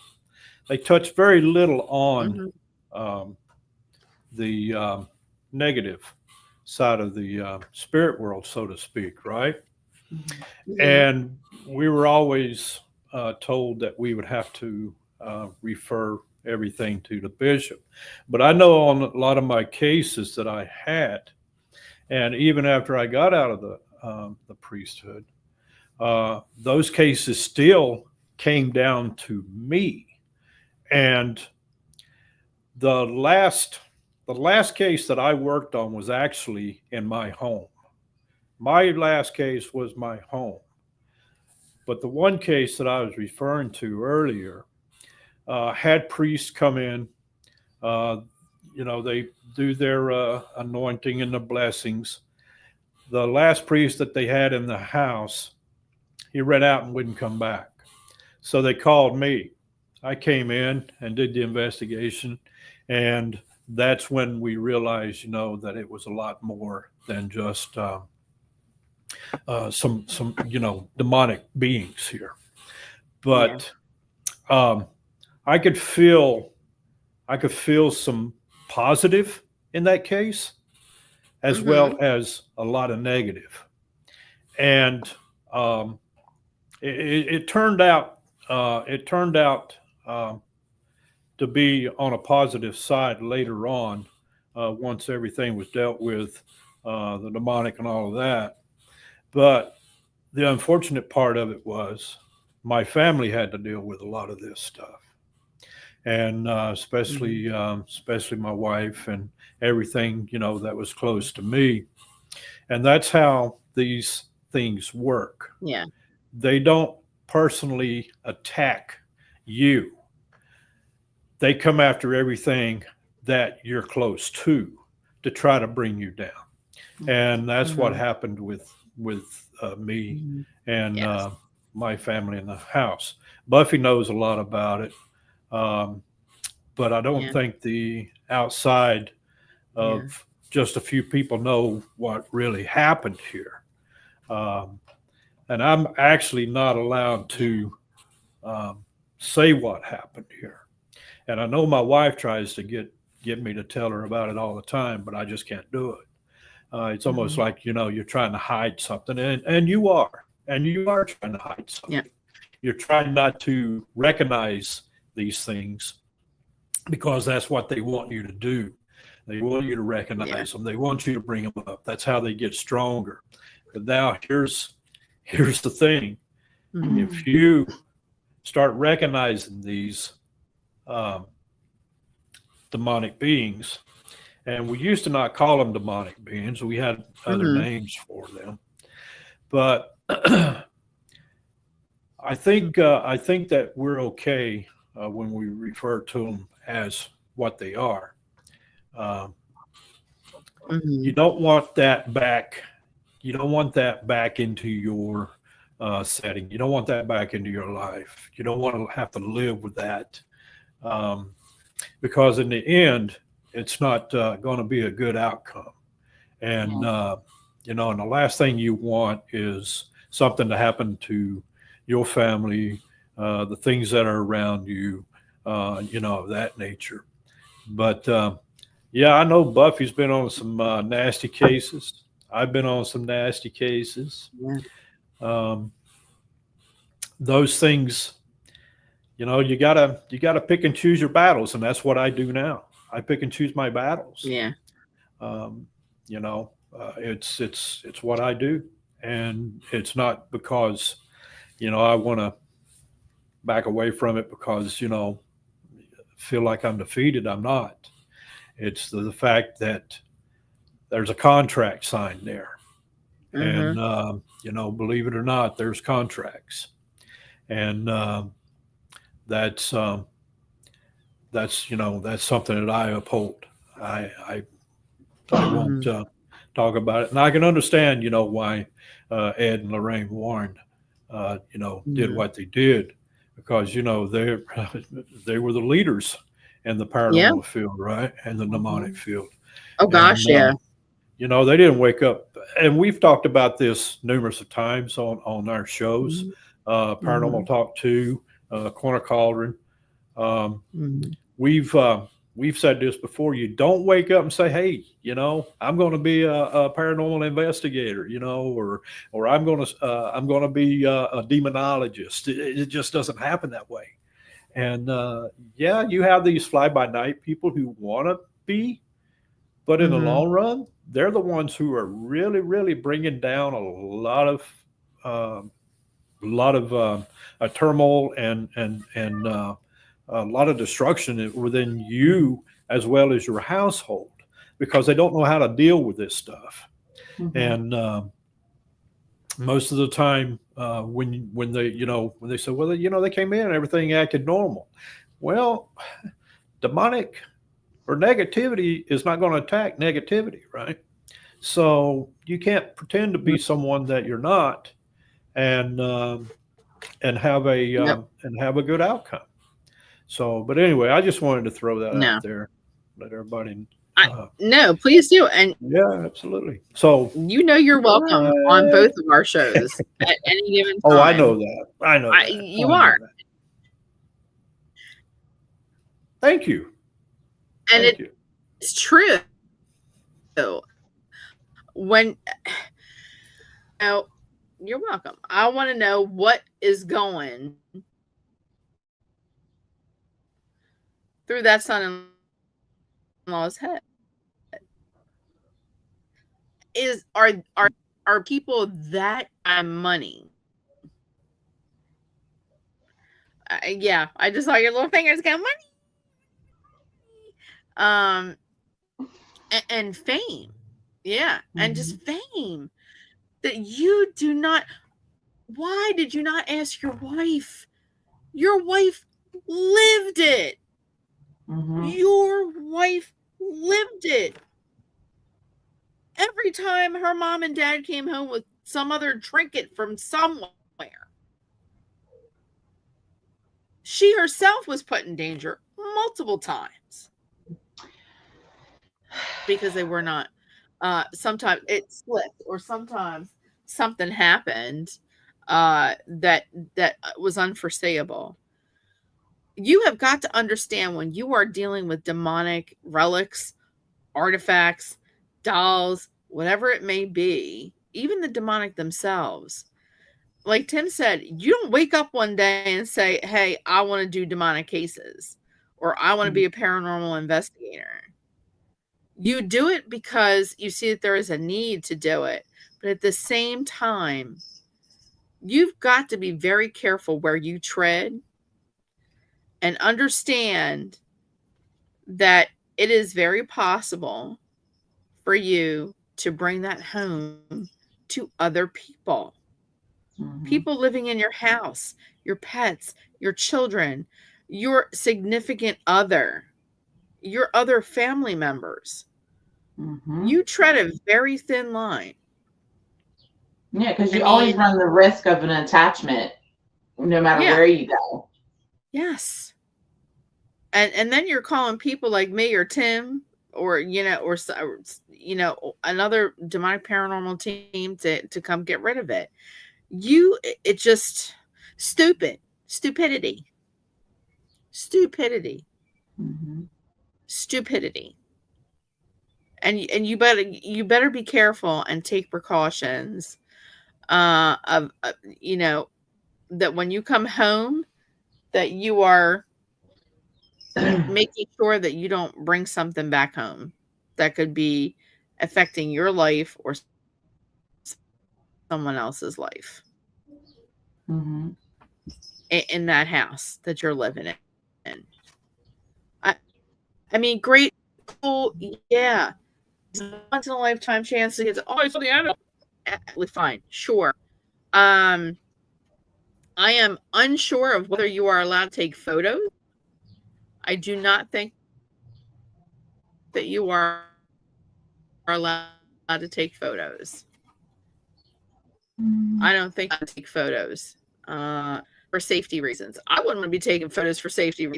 they touched very little on the negative side of the spirit world, so to speak, right? Mm-hmm. And we were always told that we would have to refer everything to the bishop. But I know on a lot of my cases that I had, and even after I got out of the priesthood, those cases still came down to me. And the last case that I worked on was actually in my home. My last case was my home. But the one case that I was referring to earlier had priests come in. They do their anointing and the blessings. The last priest that they had in the house, he ran out and wouldn't come back. So they called me. I came in and did the investigation, and that's when we realized, that it was a lot more than just some demonic beings here. But I could feel some positive in that case, as well as a lot of negative, and it turned out to be on a positive side later on, once everything was dealt with, the demonic and all of that. But the unfortunate part of it was my family had to deal with a lot of this stuff. And especially my wife and everything, that was close to me. And that's how these things work. Yeah. They don't personally attack you. They come after everything that you're close to try to bring you down. And that's what happened with me and my family in the house. Buffy knows a lot about it. But I don't think the outside of just a few people know what really happened here. And I'm actually not allowed to say what happened here. And I know my wife tries to get me to tell her about it all the time, but I just can't do it. It's almost like, you're trying to hide something, and you are trying to hide something. Yeah. You're trying not to recognize these things because that's what they want you to do. They want you to recognize them. They want you to bring them up. That's how they get stronger. But now here's the thing. If you start recognizing these demonic beings, and we used to not call them demonic beings, we had other names for them. But I think that we're okay when we refer to them as what they are. You don't want that back You don't want that back into your setting. You don't want that back into your life. You don't want to have to live with that, um, because in the end, it's not going to be a good outcome. And and the last thing you want is something to happen to your family, the things that are around you, of that nature. But yeah, I know Buffy's been on some nasty cases. I've been on some nasty cases. Yeah. Um, those things, you gotta pick and choose your battles, and that's what I do now. I pick and choose my battles. Yeah. Um, it's what I do, and it's not because I want to back away from it because feel like I'm defeated. I'm not. It's the fact that there's a contract signed there, Mm-hmm. and believe it or not, there's contracts, and that's that's something that I uphold. I won't talk about it, and I can understand why Ed and Lorraine Warren did what they did, because they they were the leaders in the Yeah. paranormal field, right, and the demonic field. Oh gosh, And yeah. they didn't wake up, and we've talked about this numerous of times on our shows, Paranormal Talk 2, Corner Cauldron. Um, Mm-hmm. we've said this before. You don't wake up and say, "Hey, I'm going to be a paranormal investigator," or I'm going to be a demonologist. It just doesn't happen that way. And yeah, you have these fly by night people who want to be, but in the Mm-hmm. long run, they're the ones who are really, really bringing down um, a lot of turmoil and a lot of destruction within you as well as your household, because they don't know how to deal with this stuff. And most of the time, when they say, well, they came in and everything acted normal. Well, demonic or negativity is not going to attack negativity, right? So you can't pretend to be someone that you're not, and have Nope. a good outcome. So, but anyway, I just wanted to throw that No. out there, let everybody. No, please do. And Yeah, absolutely. So you're welcome on both of our shows at any given time. oh, I know that. I know that. You are. That. Thank you. And Thank you. it's true. When you're welcome. I want to know what is going through that son-in-law's head. Are people that money? Yeah, I just saw your little fingers go money. And fame. Yeah, and just fame that you do not. Why did you not ask your wife? Your wife lived it. Your wife lived it. Every time her mom and dad came home with some other trinket from somewhere, she herself was put in danger multiple times because they were not. Sometimes it slipped, or sometimes something happened that was unforeseeable. You have got to understand, when you are dealing with demonic relics, artifacts, dolls, whatever it may be, even the demonic themselves. Like Tim said, you don't wake up one day and say, hey, I want to do demonic cases, or I want to be a paranormal investigator. You do it because you see that there is a need to do it. But at the same time, you've got to be very careful where you tread, and understand that it is very possible for you to bring that home to other people. People living in your house, your pets, your children, your significant other, your other family members. You tread a very thin line. Yeah, because you always run the risk of an attachment no matter where you go. Yes. And then you're calling people like me or Tim or another demonic paranormal team to come get rid of it. It just stupidity. Mm-hmm. Stupidity. And you better be careful and take precautions of that when you come home that you are making sure that you don't bring something back home that could be affecting your life or someone else's life. Mm-hmm. In that house that you're living in. I mean, great, cool, yeah. Once in a lifetime chance to get to, I saw the animal. Fine, sure. I am unsure of whether you are allowed to take photos. I do not think that you are allowed to take photos. I don't think I take photos for safety reasons. I wouldn't want to be taking photos for safety.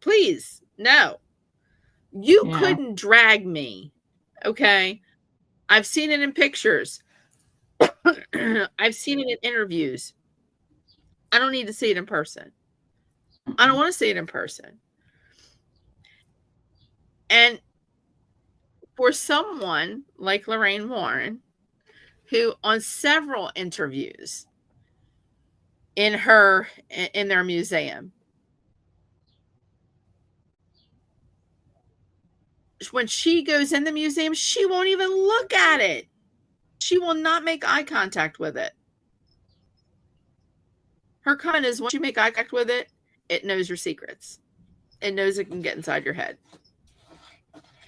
Please, no. You couldn't drag me. Okay. I've seen it in pictures. I've seen it in interviews. I don't need to see it in person. I don't want to see it in person. And for someone like Lorraine Warren, who on several interviews in their museum, when she goes in the museum, she won't even look at it. She will not make eye contact with it. Her comment is, once you make eye contact with it, it knows your secrets. It knows it can get inside your head.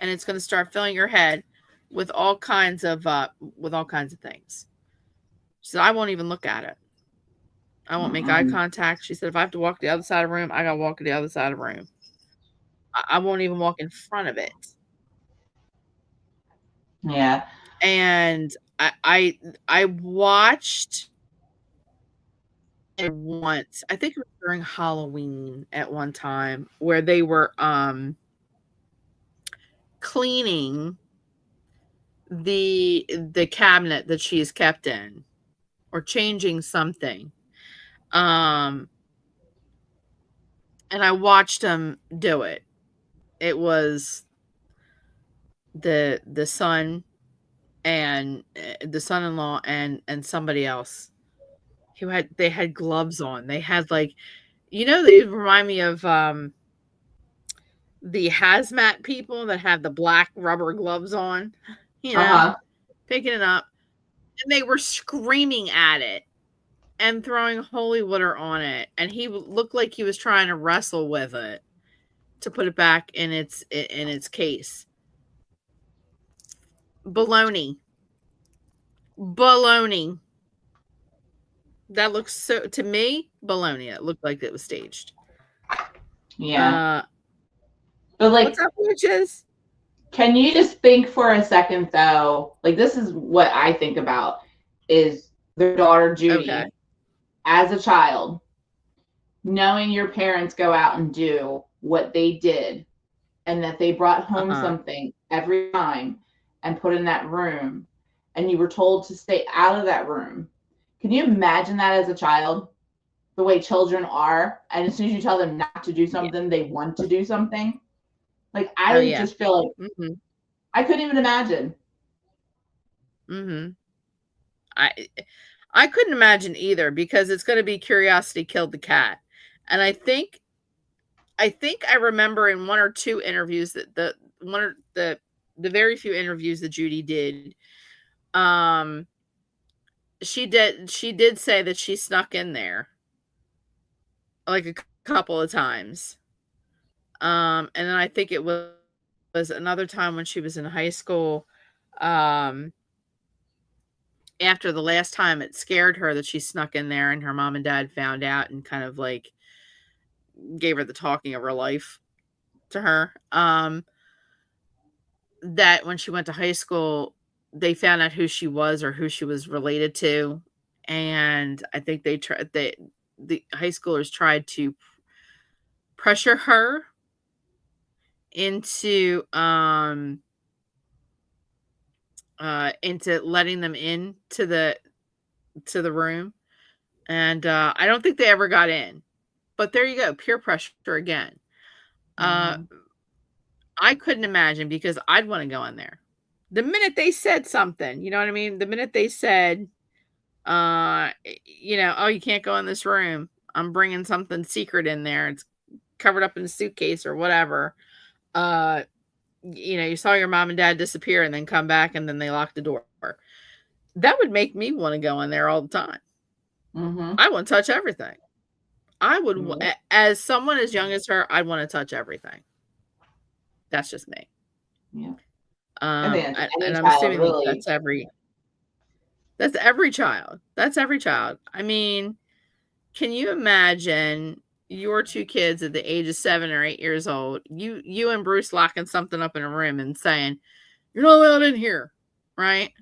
And it's going to start filling your head with all kinds of things. She said, I won't even look at it. I won't make eye contact. She said, if I have to walk to the other side of the room, I got to walk to the other side of the room. I won't even walk in front of it. Yeah. And I watched it once. I think it was during Halloween at one time where they were cleaning the cabinet that she's kept in or changing something. And I watched them do it. It was the son and the son-in-law and somebody else who they had gloves on. They had they remind me of the hazmat people that have the black rubber gloves on, picking it up. And they were screaming at it and throwing holy water on it. And he looked like he was trying to wrestle with it to put it back in its case. Baloney. That looks so, to me, baloney. It looked like it was staged. Yeah. But what's up, witches? Can you just think for a second, though? This is what I think about, is their daughter, Judy, as a child, knowing your parents go out and do what they did and that they brought home something every time and put in that room, and you were told to stay out of that room. Can you imagine that as a child? The way children are, and as soon as you tell them not to do something, they want to do something. I just feel like I couldn't even imagine. I couldn't imagine either, because it's going to be curiosity killed the cat. And I think I remember in one or two interviews that the very few interviews that Judy did, she did say that she snuck in there like a couple of times. And then I think it was another time when she was in high school, after the last time it scared her that she snuck in there, and her mom and dad found out and kind of gave her the talking of her life to her. That when she went to high school, they found out who she was or who she was related to, and I think the high schoolers tried to pressure her into letting them into the room, and I don't think they ever got in. But there you go, peer pressure again. Mm-hmm. I couldn't imagine, because I'd want to go in there. The minute they said something, you know what I mean? The minute they said, oh, you can't go in this room. I'm bringing something secret in there. It's covered up in a suitcase or whatever. You saw your mom and dad disappear and then come back and then they locked the door. That would make me want to go in there all the time. Mm-hmm. I want to touch everything. I would, as someone as young as her, I'd want to touch everything. That's just me. Yeah. And I'm assuming really... that's every child. That's every child. I mean, can you imagine your two kids at the age of 7 or 8 years old, you and Bruce locking something up in a room and saying, "You're not allowed in here," right?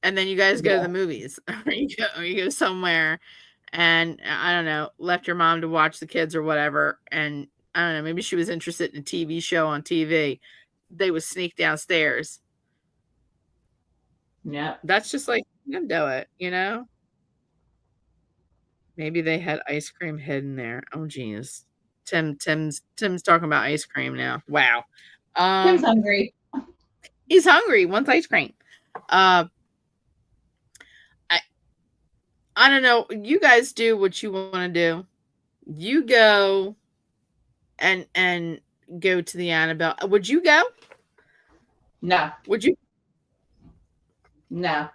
And then you guys go to the movies, or you go somewhere, and I don't know, left your mom to watch the kids or whatever, and I don't know, maybe she was interested in a TV show on TV. They would sneak downstairs. Yeah, that's just like, you can do it, Maybe they had ice cream hidden there. Oh, geez. Tim's talking about ice cream now. Wow. Tim's hungry. He's hungry. Wants ice cream. I don't know. You guys do what you want to do. You go and go to the Annabelle. Would you go? No. Would you? No.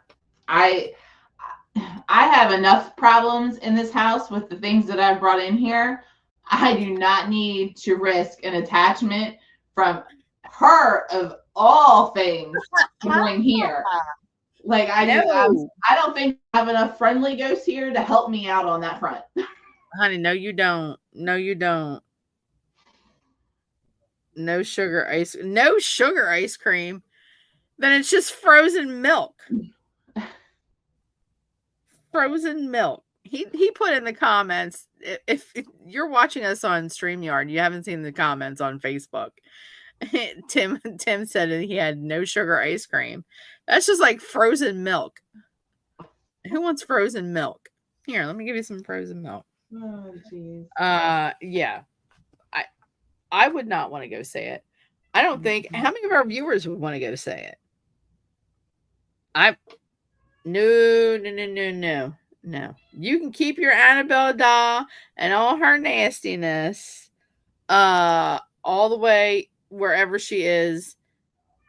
I have enough problems in this house with the things that I've brought in here. I do not need to risk an attachment from her, of all things, going here. Like, I don't think I have enough friendly ghosts here to help me out on that front. Honey, no, you don't. No, you don't. No sugar ice cream. Then it's just frozen milk. Frozen milk. He put in the comments, if you're watching us on StreamYard, you haven't seen the comments on Facebook. Tim said that he had no sugar ice cream. That's just like frozen milk. Who wants frozen milk? Here, let me give you some frozen milk. Oh, geez. Yeah. I would not want to go say it. I don't think. How many of our viewers would want to go say it? No. You can keep your Annabelle doll and all her nastiness all the way wherever she is,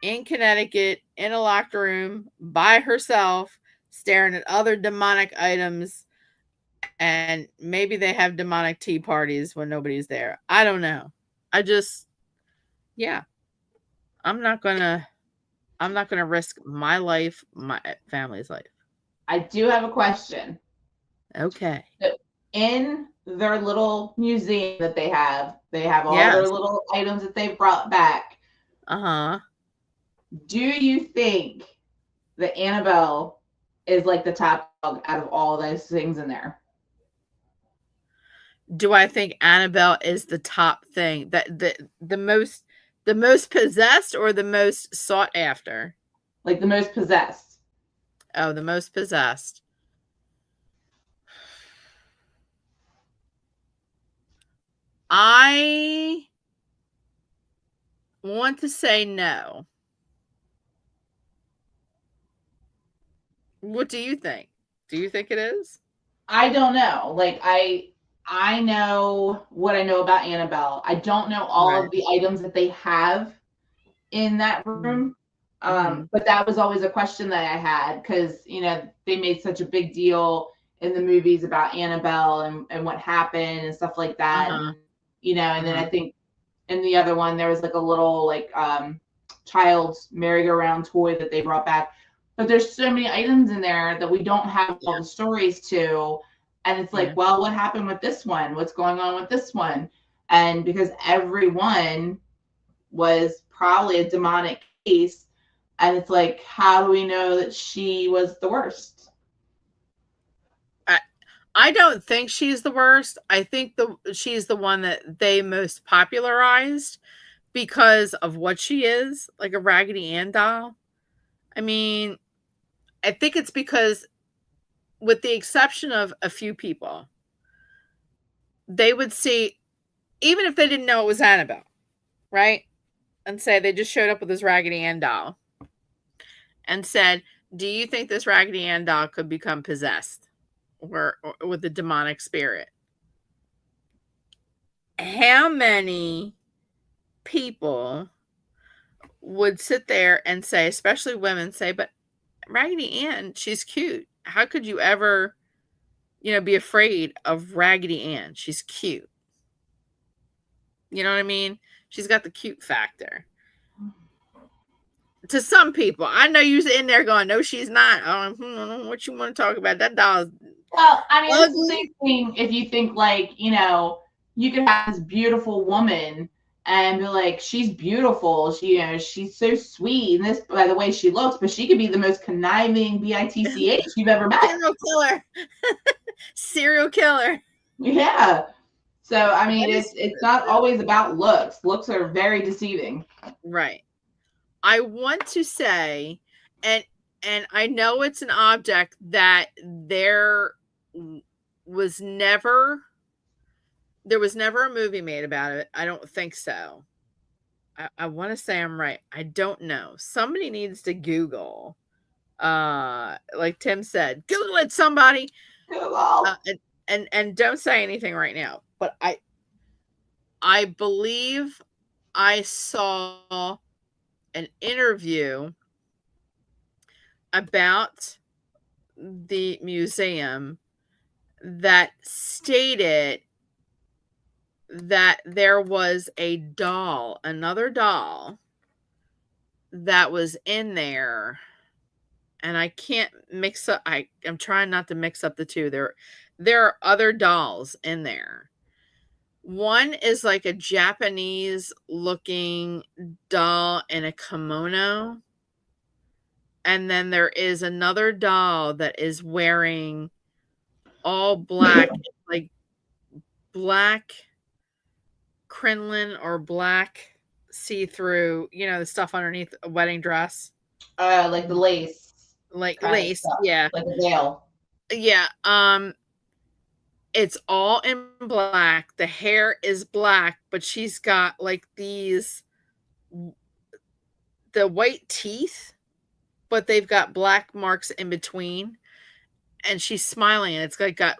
in Connecticut, in a locked room, by herself, staring at other demonic items, and maybe they have demonic tea parties when nobody's there. I don't know. I'm not gonna risk my life, my family's life. I do have a question. Okay. In their little museum that they have all their little items that they brought back. Uh-huh. Do you think that Annabelle is like the top dog out of all those things in there? Do I think Annabelle is the top thing, that the most possessed, or the most sought after? Like the most possessed. Oh, the most possessed. I want to say no. What do you think? Do you think it is? I don't know. Like, I know what I know about Annabelle. I don't know all of the items that they have in that room. But that was always a question that I had, because, they made such a big deal in the movies about Annabelle and what happened and stuff like that. And, and then I think in the other one, there was like a little like child's merry-go-round toy that they brought back. But there's so many items in there that we don't have all the stories to. And it's like, well, what happened with this one? What's going on with this one? And because everyone was probably a demonic case, And it's like, how do we know that she was the worst? I don't think she's the worst. I think she's the one that they most popularized because of what she is, like a Raggedy Ann doll. I mean, I think it's because, with the exception of a few people, they would see, even if they didn't know it was Annabelle, right? And say they just showed up with this Raggedy Ann doll and said, do you think this Raggedy Ann doll could become possessed or with a demonic spirit? How many people would sit there and say, especially women, say, but Raggedy Ann, she's cute. How could you ever, be afraid of Raggedy Ann? She's cute. You know what I mean? She's got the cute factor. To some people, I know you're in there going, no, she's not. What you want to talk about? That doll's well, I mean, it's the same thing if you think like, you could have this beautiful woman and be like, she's beautiful. She's so sweet. And this, by the way she looks, but she could be the most conniving bitch you've ever met. Serial killer. Serial killer. Yeah. So, I mean, it's not always about looks. Looks are very deceiving. Right. I want to say, and I know it's an object that there was never a movie made about it. I don't think so. I want to say I'm right. I don't know. Somebody needs to Google. Like Tim said, Google it, somebody. Google. And don't say anything right now. But I believe I saw an interview about the museum that stated that there was another doll that was in there, and I can't mix up. I'm trying not to mix up the two. There are other dolls in there. One is like a Japanese looking doll in a kimono. And then there is another doll that is wearing all black, like black crinoline or black see-through, the stuff underneath a wedding dress. Like the lace. Like lace, yeah. Like a veil. Yeah. It's all in black. The hair is black, but she's got like the white teeth, but they've got black marks in between, and she's smiling, and it's like I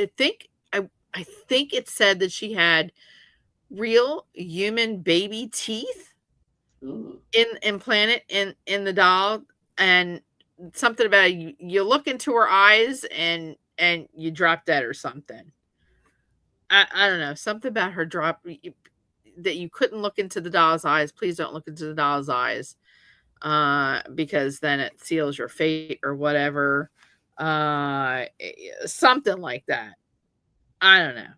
think it said that she had real human baby teeth. Ooh. Implanted in the doll, and something about you look into her eyes and you drop dead or something. I don't know, something about her that you couldn't look into the doll's eyes. Please don't look into the doll's eyes, because then it seals your fate or whatever. Something like that. I don't know.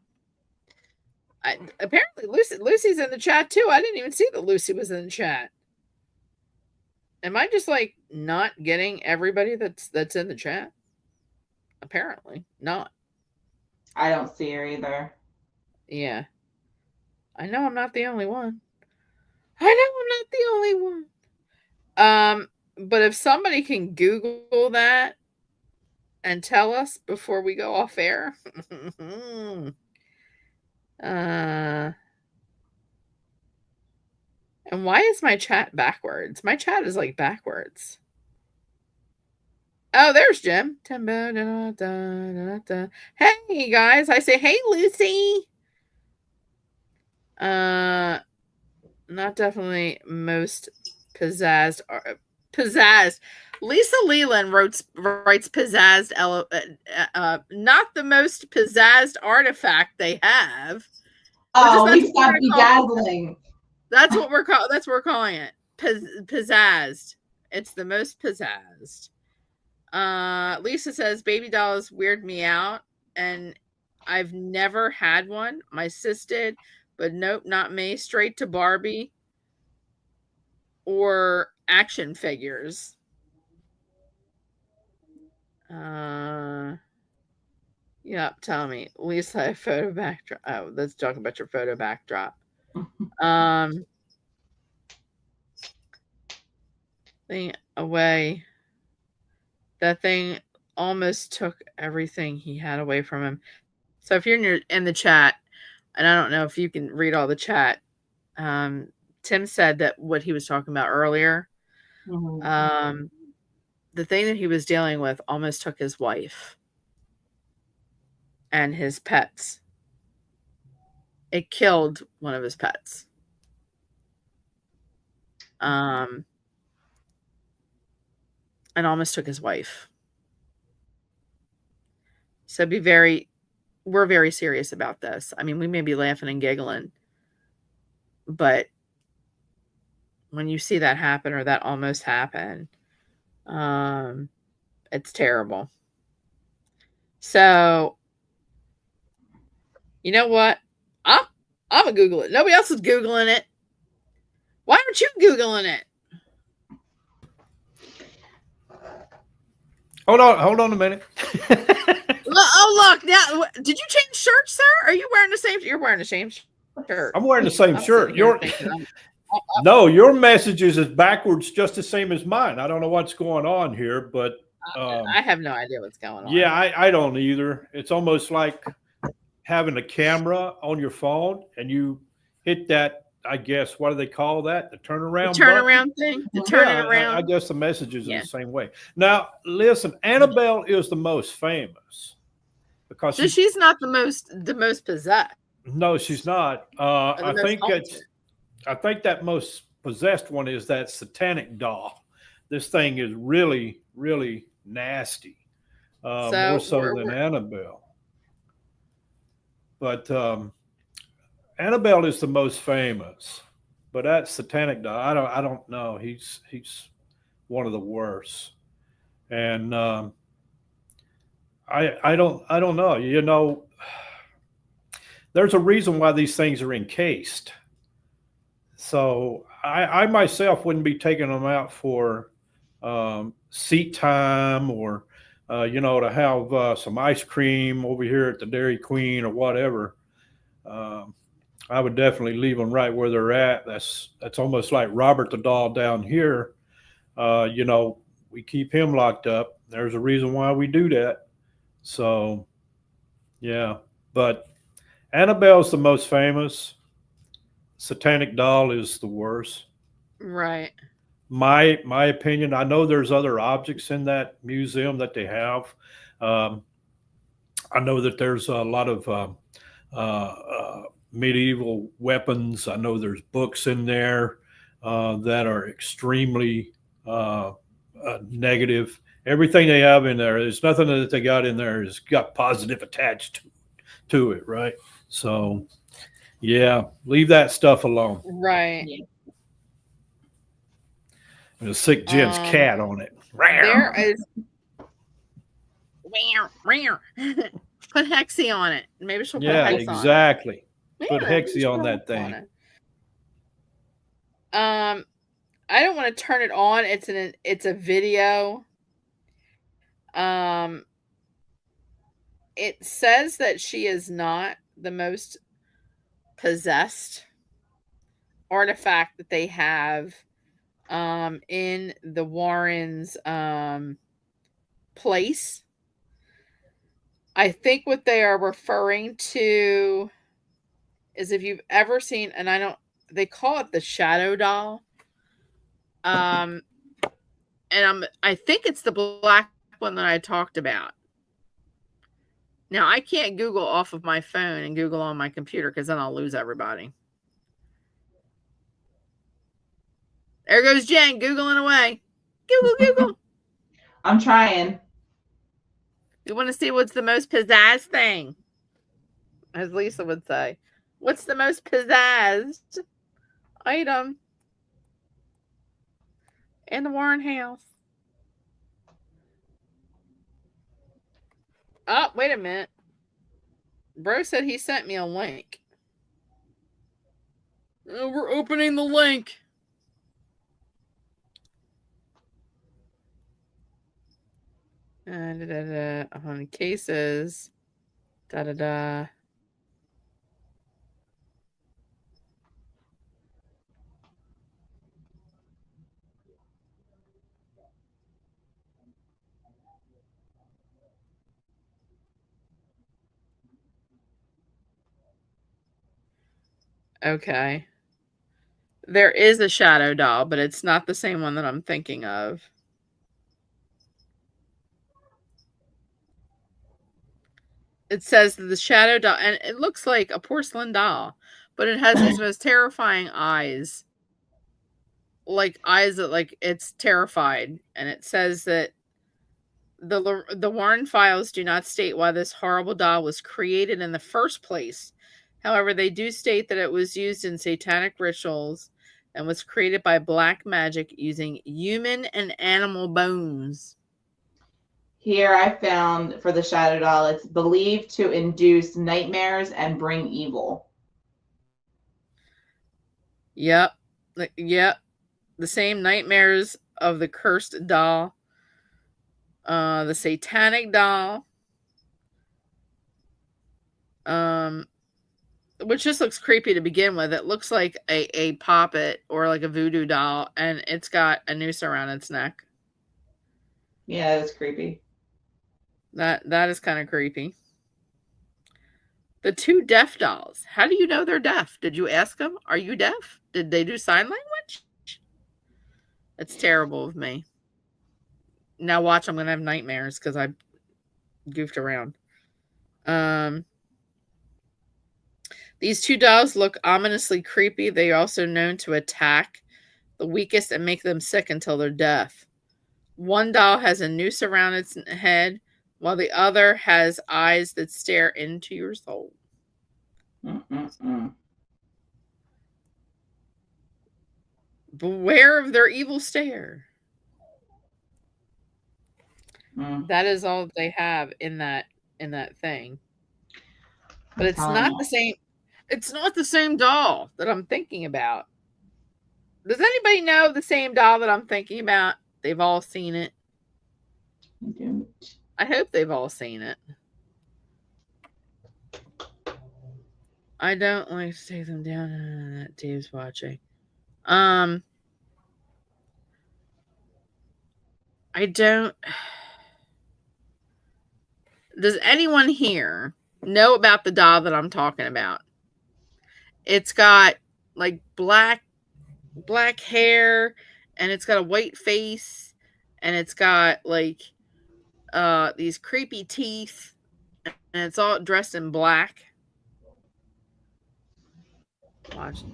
Apparently Lucy's in the chat too. I didn't even see that Lucy was in the chat. Am I just like not getting everybody that's in the chat? Apparently not. I don't see her either. Yeah. I know I'm not the only one. But if somebody can Google that and tell us before we go off air. And why is my chat backwards? My chat is like backwards. Oh, there's Jim. Hey guys, I say hey Lucy. Not definitely most pizzazed. Lisa Leland writes pizzazzed. Not the most pizzazzed artifact they have. Oh, we stopped bedazzling. That's what we're calling it. Pizzazzed. It's the most pizzazzed. Lisa says baby dolls weird me out, and I've never had one. My sis did, but nope, not me. Straight to Barbie or action figures. Yep, tell me. Lisa, photo backdrop. Oh, let's talk about your photo backdrop. Thing away. That thing almost took everything he had away from him. So if you're in the chat, and I don't know if you can read all the chat, Tim said that what he was talking about earlier, the thing that he was dealing with almost took his wife and his pets. It killed one of his pets. And almost took his wife. So we're very serious about this. I mean, we may be laughing and giggling, but when you see that happen or that almost happen, it's terrible. So, you know what? I'm gonna Google it. Nobody else is Googling it. Why aren't you Googling it? Hold on a minute. Look, now did you change shirts, sir? Are you wearing the same? You're wearing the same shirt. I'm wearing the same shirt. No, your messages is backwards, just the same as mine. I don't know what's going on here, but I have no idea what's going on. Yeah, I don't either. It's almost like having a camera on your phone and you hit that. I guess, what do they call that? The turnaround thing. The turn it around. I guess the messages are the same way. Now, listen, Annabelle is the most famous because she's not the most possessed. No, she's not. I think that most possessed one is that satanic doll. This thing is really, really nasty. More so than Annabelle. But Annabelle is the most famous, but that satanic doll, I don't know. He's one of the worst, and I don't know. You know, there's a reason why these things are encased. So I myself wouldn't be taking them out for seat time or to have some ice cream over here at the Dairy Queen or whatever. I would definitely leave them right where they're at. That's almost like Robert the doll down here. We keep him locked up. There's a reason why we do that. So, yeah. But Annabelle's the most famous. Satanic doll is the worst. Right. My opinion. I know there's other objects in that museum that they have. I know that there's a lot of medieval weapons. I know there's books in there that are extremely negative. Everything they have in there, there's nothing that they got in there has got positive attached to it, right? So, yeah, leave that stuff alone. Right. There's sick Jen's cat on it. There is. Put Hexy on it. Maybe she'll put Hex exactly. on it. Put Hexy on that thing. I don't want to turn it on. It's a video. It says that she is not the most possessed artifact that they have in the Warrens place. I think what they are referring to is if you've ever seen, and they call it the shadow doll. And I think it's the black one that I talked about. Now I can't Google off of my phone and Google on my computer because then I'll lose everybody. There goes Jen Googling away. Google. I'm trying. You want to see what's the most pizzazz thing? As Lisa would say. What's the most pizzazzed item in the Warren house? Oh, wait a minute. Bro said he sent me a link. Oh, we're opening the link. On cases. Da da da. Okay. There is a shadow doll, but it's not the same one that I'm thinking of. It says that the shadow doll, and it looks like a porcelain doll, but it has these most terrifying eyes. Like eyes that like it's terrified. And it says that the Warren files do not state why this horrible doll was created in the first place. However, they do state that it was used in satanic rituals and was created by black magic using human and animal bones. Here I found for the shadow doll, it's believed to induce nightmares and bring evil. Yep. Yep. The same nightmares of the cursed doll. The satanic doll. Which just looks creepy to begin with. It looks like a poppet or like a voodoo doll, and it's got a noose around its neck. Yeah, that's creepy. That is kind of creepy. The two deaf dolls. How do you know they're deaf? Did you ask them? Are you deaf? Did they do sign language? It's terrible of me. Now watch, I'm going to have nightmares because I goofed around. These two dolls look ominously creepy. They are also known to attack the weakest and make them sick until they're deaf. One doll has a noose around its head, while the other has eyes that stare into your soul. Beware of their evil stare. That is all they have in that thing. But it's not the same. It's not the same doll that I'm thinking about. Does anybody know the same doll that I'm thinking about? They've all seen it. I don't. I hope they've all seen it. I don't like to take them down. That Dave's watching. I don't. Does anyone here know about the doll that I'm talking about? It's got like black hair, and it's got a white face, and it's got like these creepy teeth, and it's all dressed in black. Watch.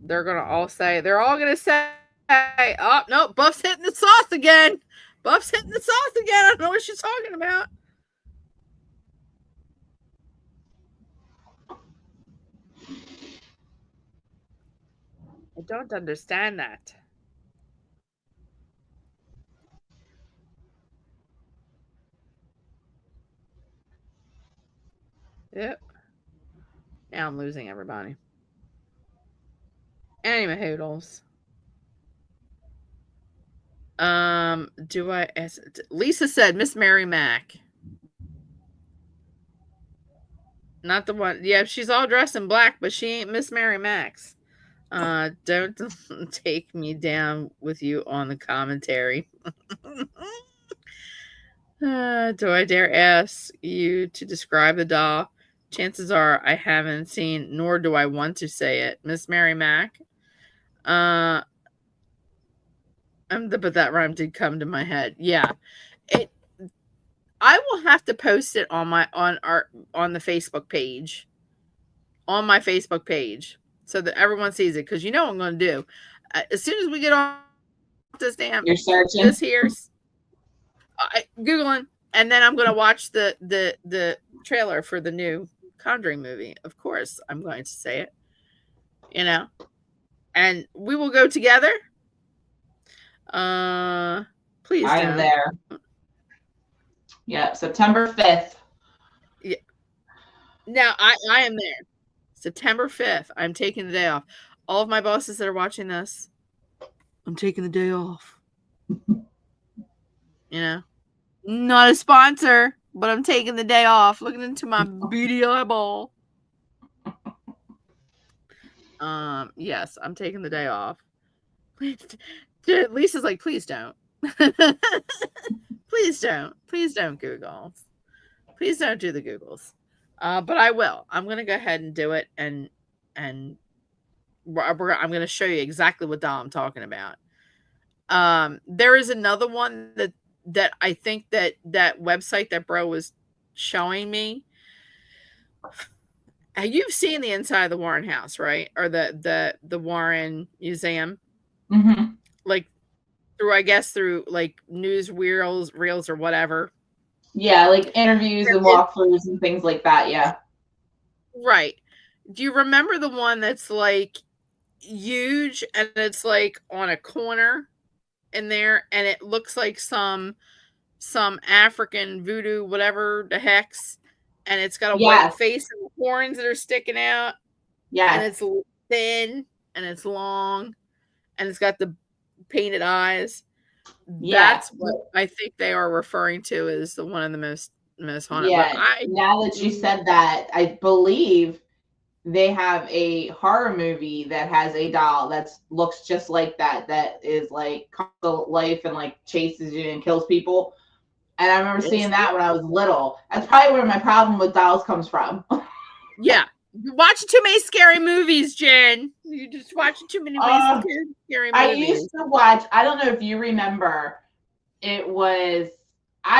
They're all gonna say, oh no, Buff's hitting the sauce again. Buff's hitting the sauce again. I don't know what she's talking about. I don't understand that. Yep. Now I'm losing everybody. Anyway, hoodles. Do I ask? Lisa said Miss Mary Mac. Not the one. Yeah, she's all dressed in black, but she ain't Miss Mary Max. Don't take me down with you on the commentary. Do I dare ask you to describe the doll? Chances are I haven't seen, nor do I want to say it. Miss Mary Mac. But that rhyme did come to my head. Yeah, I will have to post it on the Facebook page, on my Facebook page, so that everyone sees it. Because you know what I'm going to do. As soon as we get off this You're searching. This here's Googling, and then I'm going to watch the trailer for the new Conjuring movie. Of course, I'm going to say it. You know, and we will go together. Please. I'm there. Yeah, September 5th. Yeah. Now I am there. September 5th. I'm taking the day off. All of my bosses that are watching this, I'm taking the day off. You know? Not a sponsor, but I'm taking the day off. Looking into my beady eyeball. Yes, I'm taking the day off. Lisa's like, please don't. Please don't Google. Please don't do the Googles. But I will. I'm gonna go ahead and do it, and I'm gonna show you exactly what doll I'm talking about. There is another one that I think that website that bro was showing me. You've seen the inside of the Warren house, right? Or the Warren Museum, Mm-hmm. like through like news reels or whatever. Yeah, like interviews and walkthroughs and things like that. Yeah. Right. Do you remember the one that's like huge and it's like on a corner in there, and it looks like some African voodoo, whatever the hex, and it's got a white face and horns that are sticking out. Yeah. And it's thin and it's long and it's got the painted eyes. That's what I think they are referring to as the one of the most haunted. Yeah. But now that you said that, I believe they have a horror movie that has a doll that looks just like that is like comes to life and like chases you and kills people. And I remember seeing that when I was little. That's probably where my problem with dolls comes from. Yeah. You're watching too many scary movies, Jen. You're just watching too many scary movies. I used to watch, I don't know if you remember, I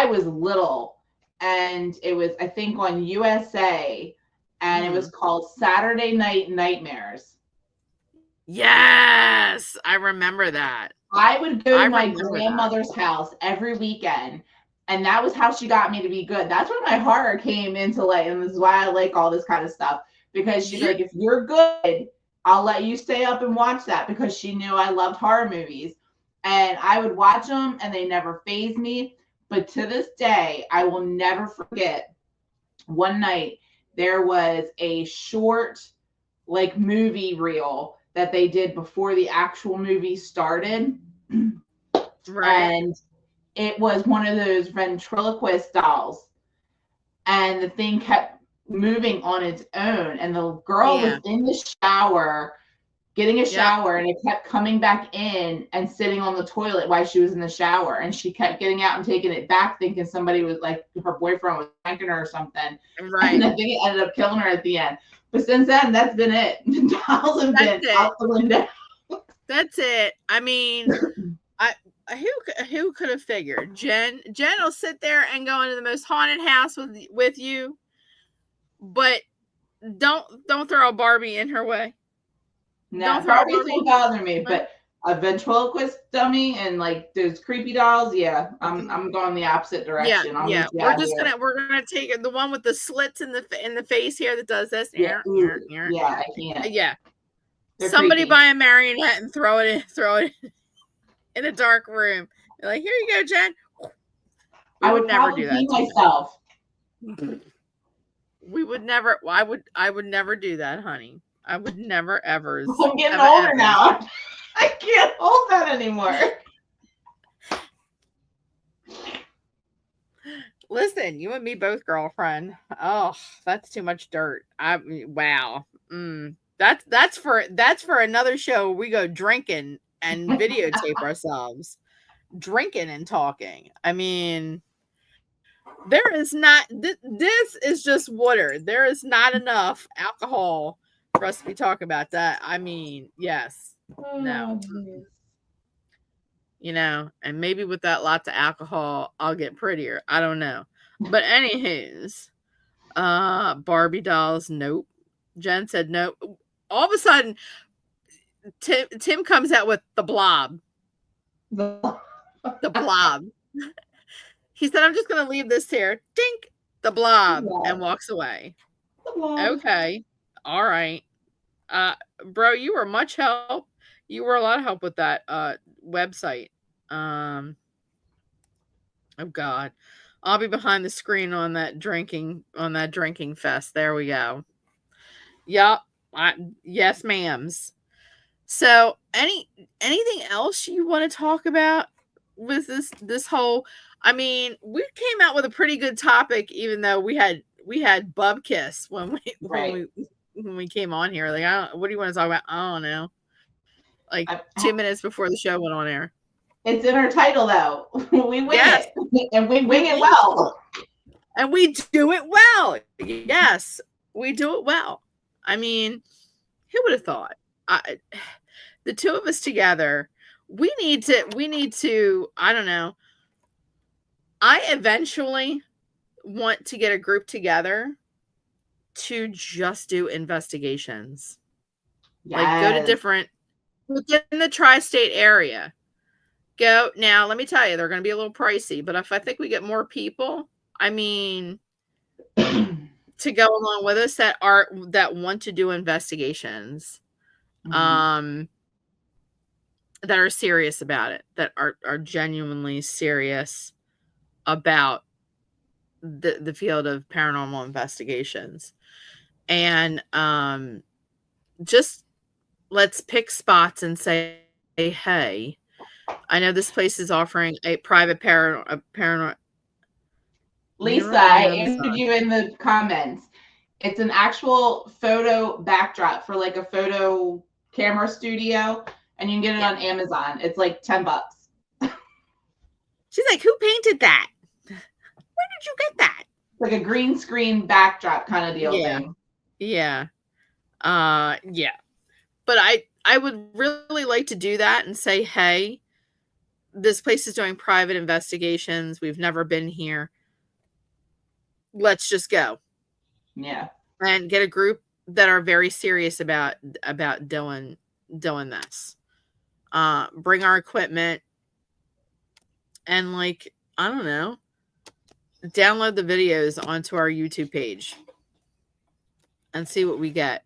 was little, and it was, I think, on USA, and it was called Saturday Night Nightmares. Yes, I remember that. I would go to my grandmother's house every weekend, and that was how she got me to be good. That's where my horror came into, like, and this is why I like all this kind of stuff, because she's like, if you're good, I'll let you stay up and watch that, because she knew I loved horror movies. And I would watch them, and they never fazed me. But to this day, I will never forget, one night there was a short, like, movie reel that they did before the actual movie started. Right. And it was one of those ventriloquist dolls. And the thing kept moving on its own. And the girl was in the shower, getting a shower, and it kept coming back in and sitting on the toilet while she was in the shower. And she kept getting out and taking it back, thinking somebody was, like, her boyfriend was spanking her or something. Right. And I think it ended up killing her at the end. But since then, that's been it. The dolls have been out the window. That's it. I mean, who could have figured? Jen will sit there and go into the most haunted house with you, but don't throw a Barbie in her way. No, Barbies don't bother me, but a ventriloquist dummy and like those creepy dolls, I'm going the opposite direction. We're gonna take the one with the slits in the face here that does this. I can't. Yeah. Somebody buy a marionette and throw it in a dark room. They're like, here you go, Jen. I would never do that myself. We would never. I would never do that, honey. I would never ever. I'm getting older now. I can't hold that anymore. Listen, you and me both, girlfriend. Oh, that's too much dirt. Wow. That's for another show. We go drinking and videotape ourselves drinking and talking. I mean, there is not. This is just water. There is not enough alcohol for us to be talking about that. I mean, yes. No. You know, and maybe with that lots of alcohol, I'll get prettier. I don't know. But anywho's, Barbie dolls, nope. Jen said nope. All of a sudden, Tim comes out with the blob. The blob. He said, I'm just going to leave this here. Dink! The blob. And walks away. Okay. All right. Bro, you were much help. You were a lot of help with that website. Oh God. I'll be behind the screen on that drinking fest. There we go. Yup. Yes, ma'ams. So anything else you want to talk about with this whole, I mean, we came out with a pretty good topic, even though we had bub kiss when we came on here. Like, what do you want to talk about? I don't know. Like 2 minutes before the show went on air. It's in our title, though. We wing it, and we wing it well. And we do it well. Yes, we do it well. I mean, who would have thought? The two of us together, we need to, I don't know. I eventually want to get a group together to just do investigations. Yes. Like, go to different, within the tri-state area. Go, now, let me tell you, they're going to be a little pricey, but if I think we get more people, I mean, to go along with us that want to do investigations, that are serious about it, that are genuinely serious about the field of paranormal investigations. And just let's pick spots and say, hey, I know this place is offering a private paranormal. Lisa, I answered you in the comments. It's an actual photo backdrop for like a photo camera studio, and you can get it on Amazon. It's like $10. She's like, who painted that? Where did you get that? Like a green screen backdrop kind of deal thing. Yeah. Yeah. But I would really like to do that and say, hey, this place is doing private investigations. We've never been here. Let's just go. Yeah. And get a group that are very serious about doing this. Bring our equipment and, like, I don't know, download the videos onto our YouTube page and see what we get.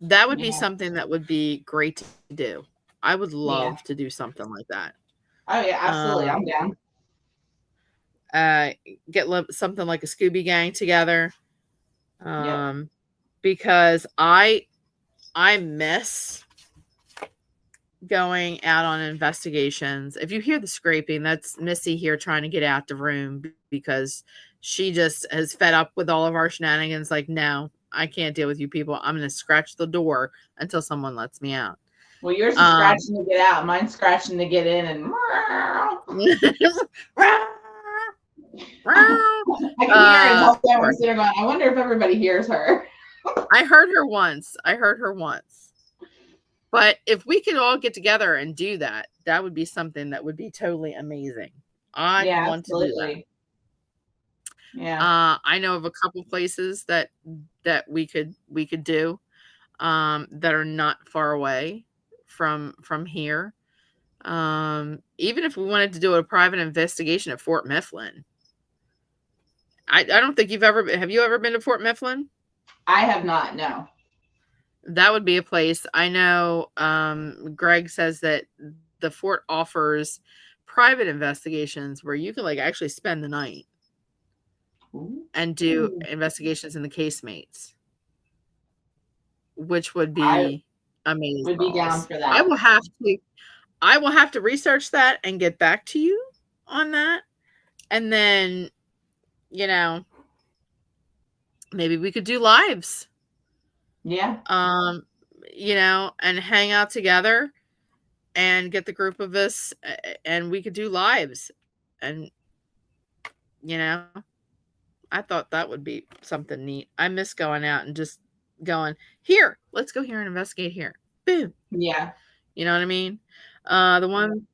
That would be something that would be great to do. I would love to do something like that. Oh yeah, absolutely. I'm down. Get something like a Scooby Gang together. Because I miss going out on investigations. If you hear the scraping, that's Missy here trying to get out the room because she just is fed up with all of our shenanigans. Like, no, I can't deal with you people. I'm going to scratch the door until someone lets me out. Well, yours is scratching to get out. Mine's scratching to get in. And I can hear it the whole time we're sitting going, I wonder if everybody hears her. I heard her once. But if we could all get together and do that, that would be something that would be totally amazing. I want to do that. Yeah. I know of a couple places that we could do that are not far away from here. Even if we wanted to do a private investigation at Fort Mifflin. I don't think have you ever been to Fort Mifflin? I have not, no. That would be a place. I know Greg says that the fort offers private investigations where you can, like, actually spend the night and do investigations in the casemates, which would be amazing. Would be down for that. I will have to research that and get back to you on that. And then, you know, maybe we could do lives. Yeah. You know, and hang out together and get the group of us and we could do lives. And, you know, I thought that would be something neat. I miss going out and just going, here, let's go here and investigate here. Boom. Yeah. You know what I mean? The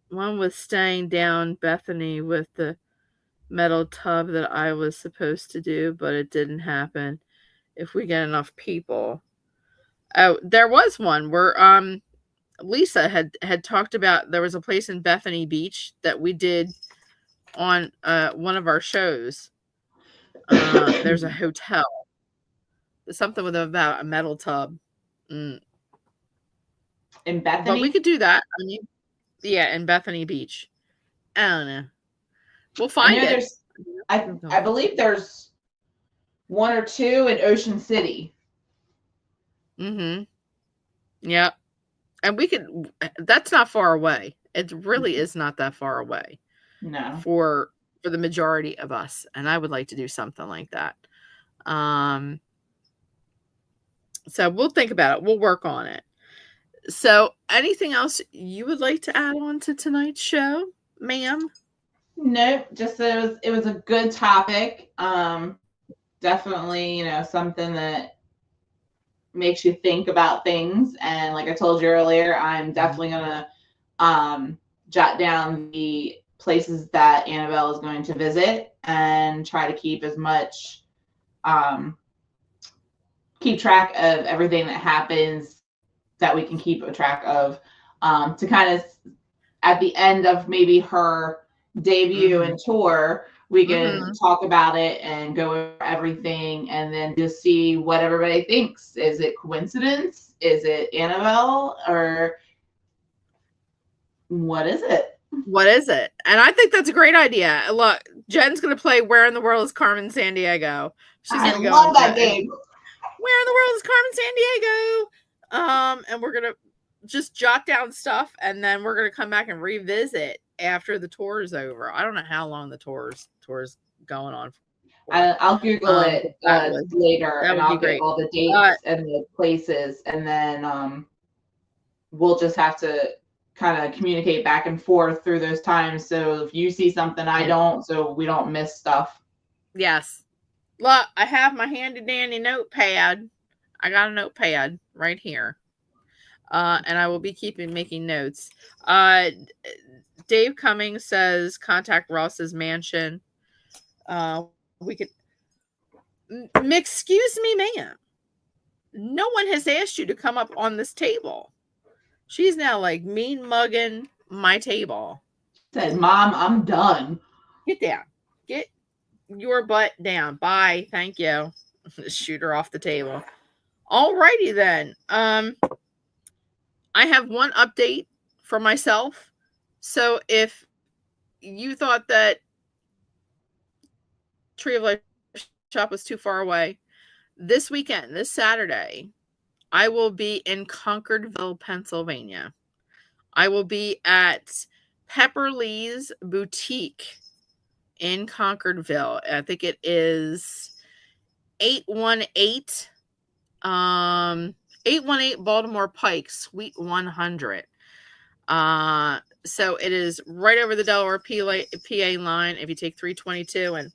one with staying down Bethany with the metal tub that I was supposed to do, but it didn't happen. If we get enough people. Oh, there was one where Lisa had talked about. There was a place in Bethany Beach that we did on one of our shows. There's a hotel. There's something about a metal tub. In Bethany? But we could do that. I mean, yeah, in Bethany Beach. I don't know. We'll find it. I believe there's one or two in Ocean City. Mm-hmm. Yeah. And we could, that's not far away. It really is not that far away. No. For for the majority of us. And I would like to do something like that. So we'll think about it. We'll work on it. So anything else you would like to add on to tonight's show, ma'am? Nope. Just that it was a good topic. Definitely, something that makes you think about things. And like I told you earlier, I'm definitely gonna jot down the places that Annabelle is going to visit and try to keep as much keep track of everything that happens that we can keep a track of, to kind of at the end of maybe her debut and tour, we can talk about it and go over everything and then just see what everybody thinks. Is it coincidence? Is it Annabelle? Or what is it? What is it? And I think that's a great idea. Look, Jen's going to play Where in the World is Carmen Sandiego. She's going to love that game. Where in the World is Carmen Sandiego? And we're going to just jot down stuff, and then we're going to come back and revisit after the tour is over. I don't know how long the tour's going on. I'll Google it later, and I'll get all the dates and the places, and then we'll just have to kind of communicate back and forth through those times. So if you see something I don't, so we don't miss stuff. Yes. Look, I have my handy dandy notepad. I got a notepad right here. And I will be making notes. Dave Cummings says contact Ross's mansion. We could. Excuse me, ma'am. No one has asked you to come up on this table. She's now like mean mugging my table. Said, Mom, I'm done. Get down. Get your butt down. Bye. Thank you. Shoot her off the table. Alrighty then. I have one update for myself. So if you thought that Tree of Life shop was too far away, this weekend, this Saturday, I will be in Concordville, Pennsylvania. I will be at Pepper Lee's Boutique in Concordville. I think it is 818 Baltimore Pike, Suite 100. So it is right over the Delaware PA line. If you take 322 and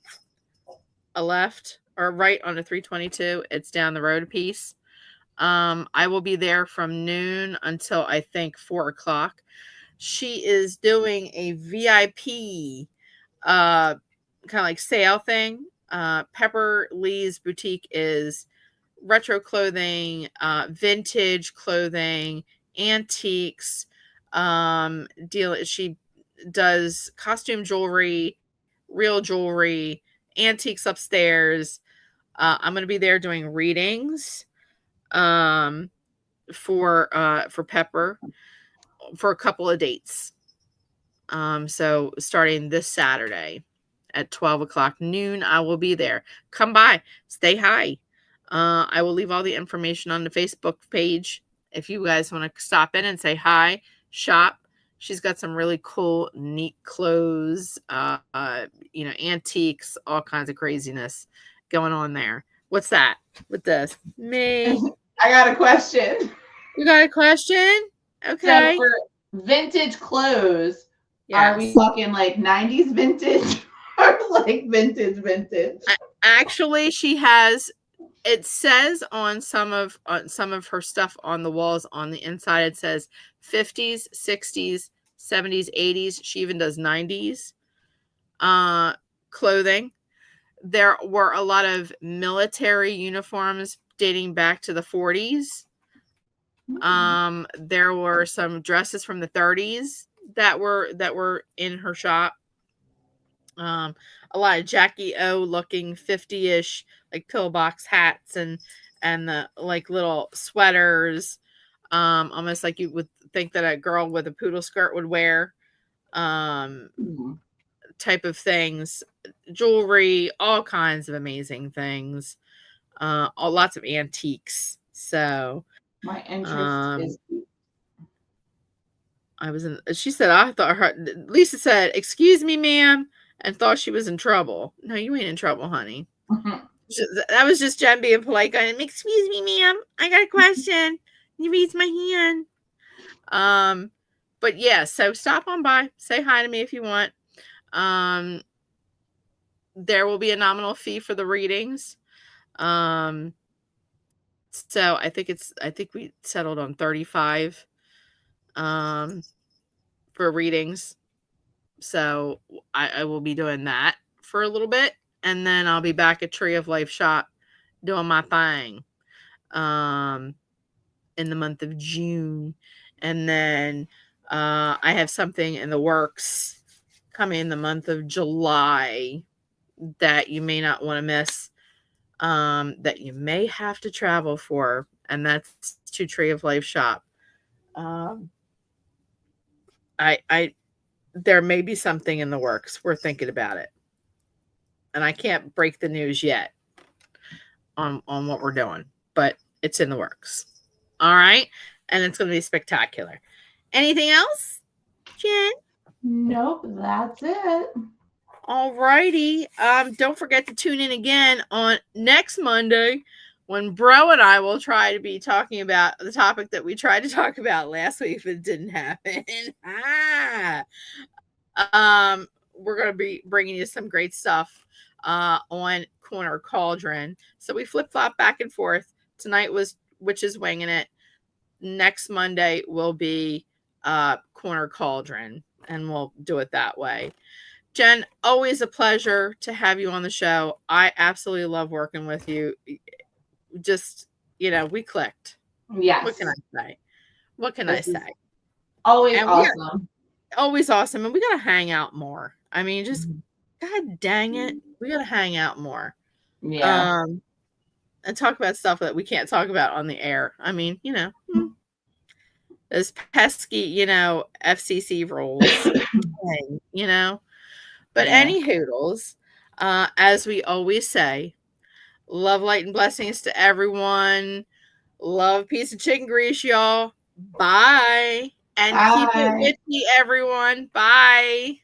a left or right on the 322, it's down the road a piece. I will be there from noon until I think 4 o'clock. She is doing a VIP kind of like sale thing. Pepper Lee's Boutique is retro clothing, vintage clothing, antiques. She does costume jewelry, real jewelry, antiques upstairs. I'm going to be there doing readings for Pepper for a couple of dates. So starting this Saturday at 12 o'clock noon, I will be there. Come by, say hi. I will leave all the information on the Facebook page if you guys want to stop in and say hi, shop. She's got some really cool, neat clothes, antiques, all kinds of craziness going on there. What's that with this? Me. I got a question. You got a question? Okay. So for vintage clothes, yes. Are we talking like 90s vintage or like vintage? Actually, she has. It says on some of her stuff on the walls on the inside, it says 50s, 60s, 70s, 80s. She even does 90s clothing. There were a lot of military uniforms dating back to the 40s. There were some dresses from the 30s that were in her shop. A lot of Jackie O looking 50-ish like pillbox hats and the like little sweaters, almost like you would think that a girl with a poodle skirt would wear, type of things, jewelry, all kinds of amazing things, lots of antiques. So my interest is. She said, I thought Lisa said, excuse me, ma'am. and thought she was in trouble. No, you ain't in trouble, honey. That was just Jen being polite, going, "Excuse me, ma'am, I got a question." You raised my hand. But yeah, so stop on by, say hi to me if you want. There will be a nominal fee for the readings. So I think we settled on 35 for readings. So I will be doing that for a little bit, and then I'll be back at Tree of Life shop doing my thing in the month of June. And then I have something in the works coming in the month of July that you may not want to miss, that you may have to travel for, and that's to Tree of Life shop. There may be something in the works. We're thinking about it, and I can't break the news yet on what we're doing, but it's in the works. All right, and it's going to be spectacular. Anything else, Jen? Nope, that's it. All righty. Don't forget to tune in again on next Monday when Bro and I will try to be talking about the topic that we tried to talk about last week, but it didn't happen. We're going to be bringing you some great stuff on Corner Cauldron. So we flip-flop back and forth. Tonight was Witches Winging It. Next Monday will be Corner Cauldron, and we'll do it that way. Jen, always a pleasure to have you on the show. I absolutely love working with you. Just, we clicked. Yes. What can I say? Always awesome. Always awesome. And we got to hang out more. I mean, just, God dang it. We got to hang out more. Yeah. And talk about stuff that we can't talk about on the air. I mean, those pesky, FCC rules. But any hoodles, as we always say, love, light, and blessings to everyone. Love, peace, and chicken grease, y'all. Bye. And keep it witchy, everyone. Bye.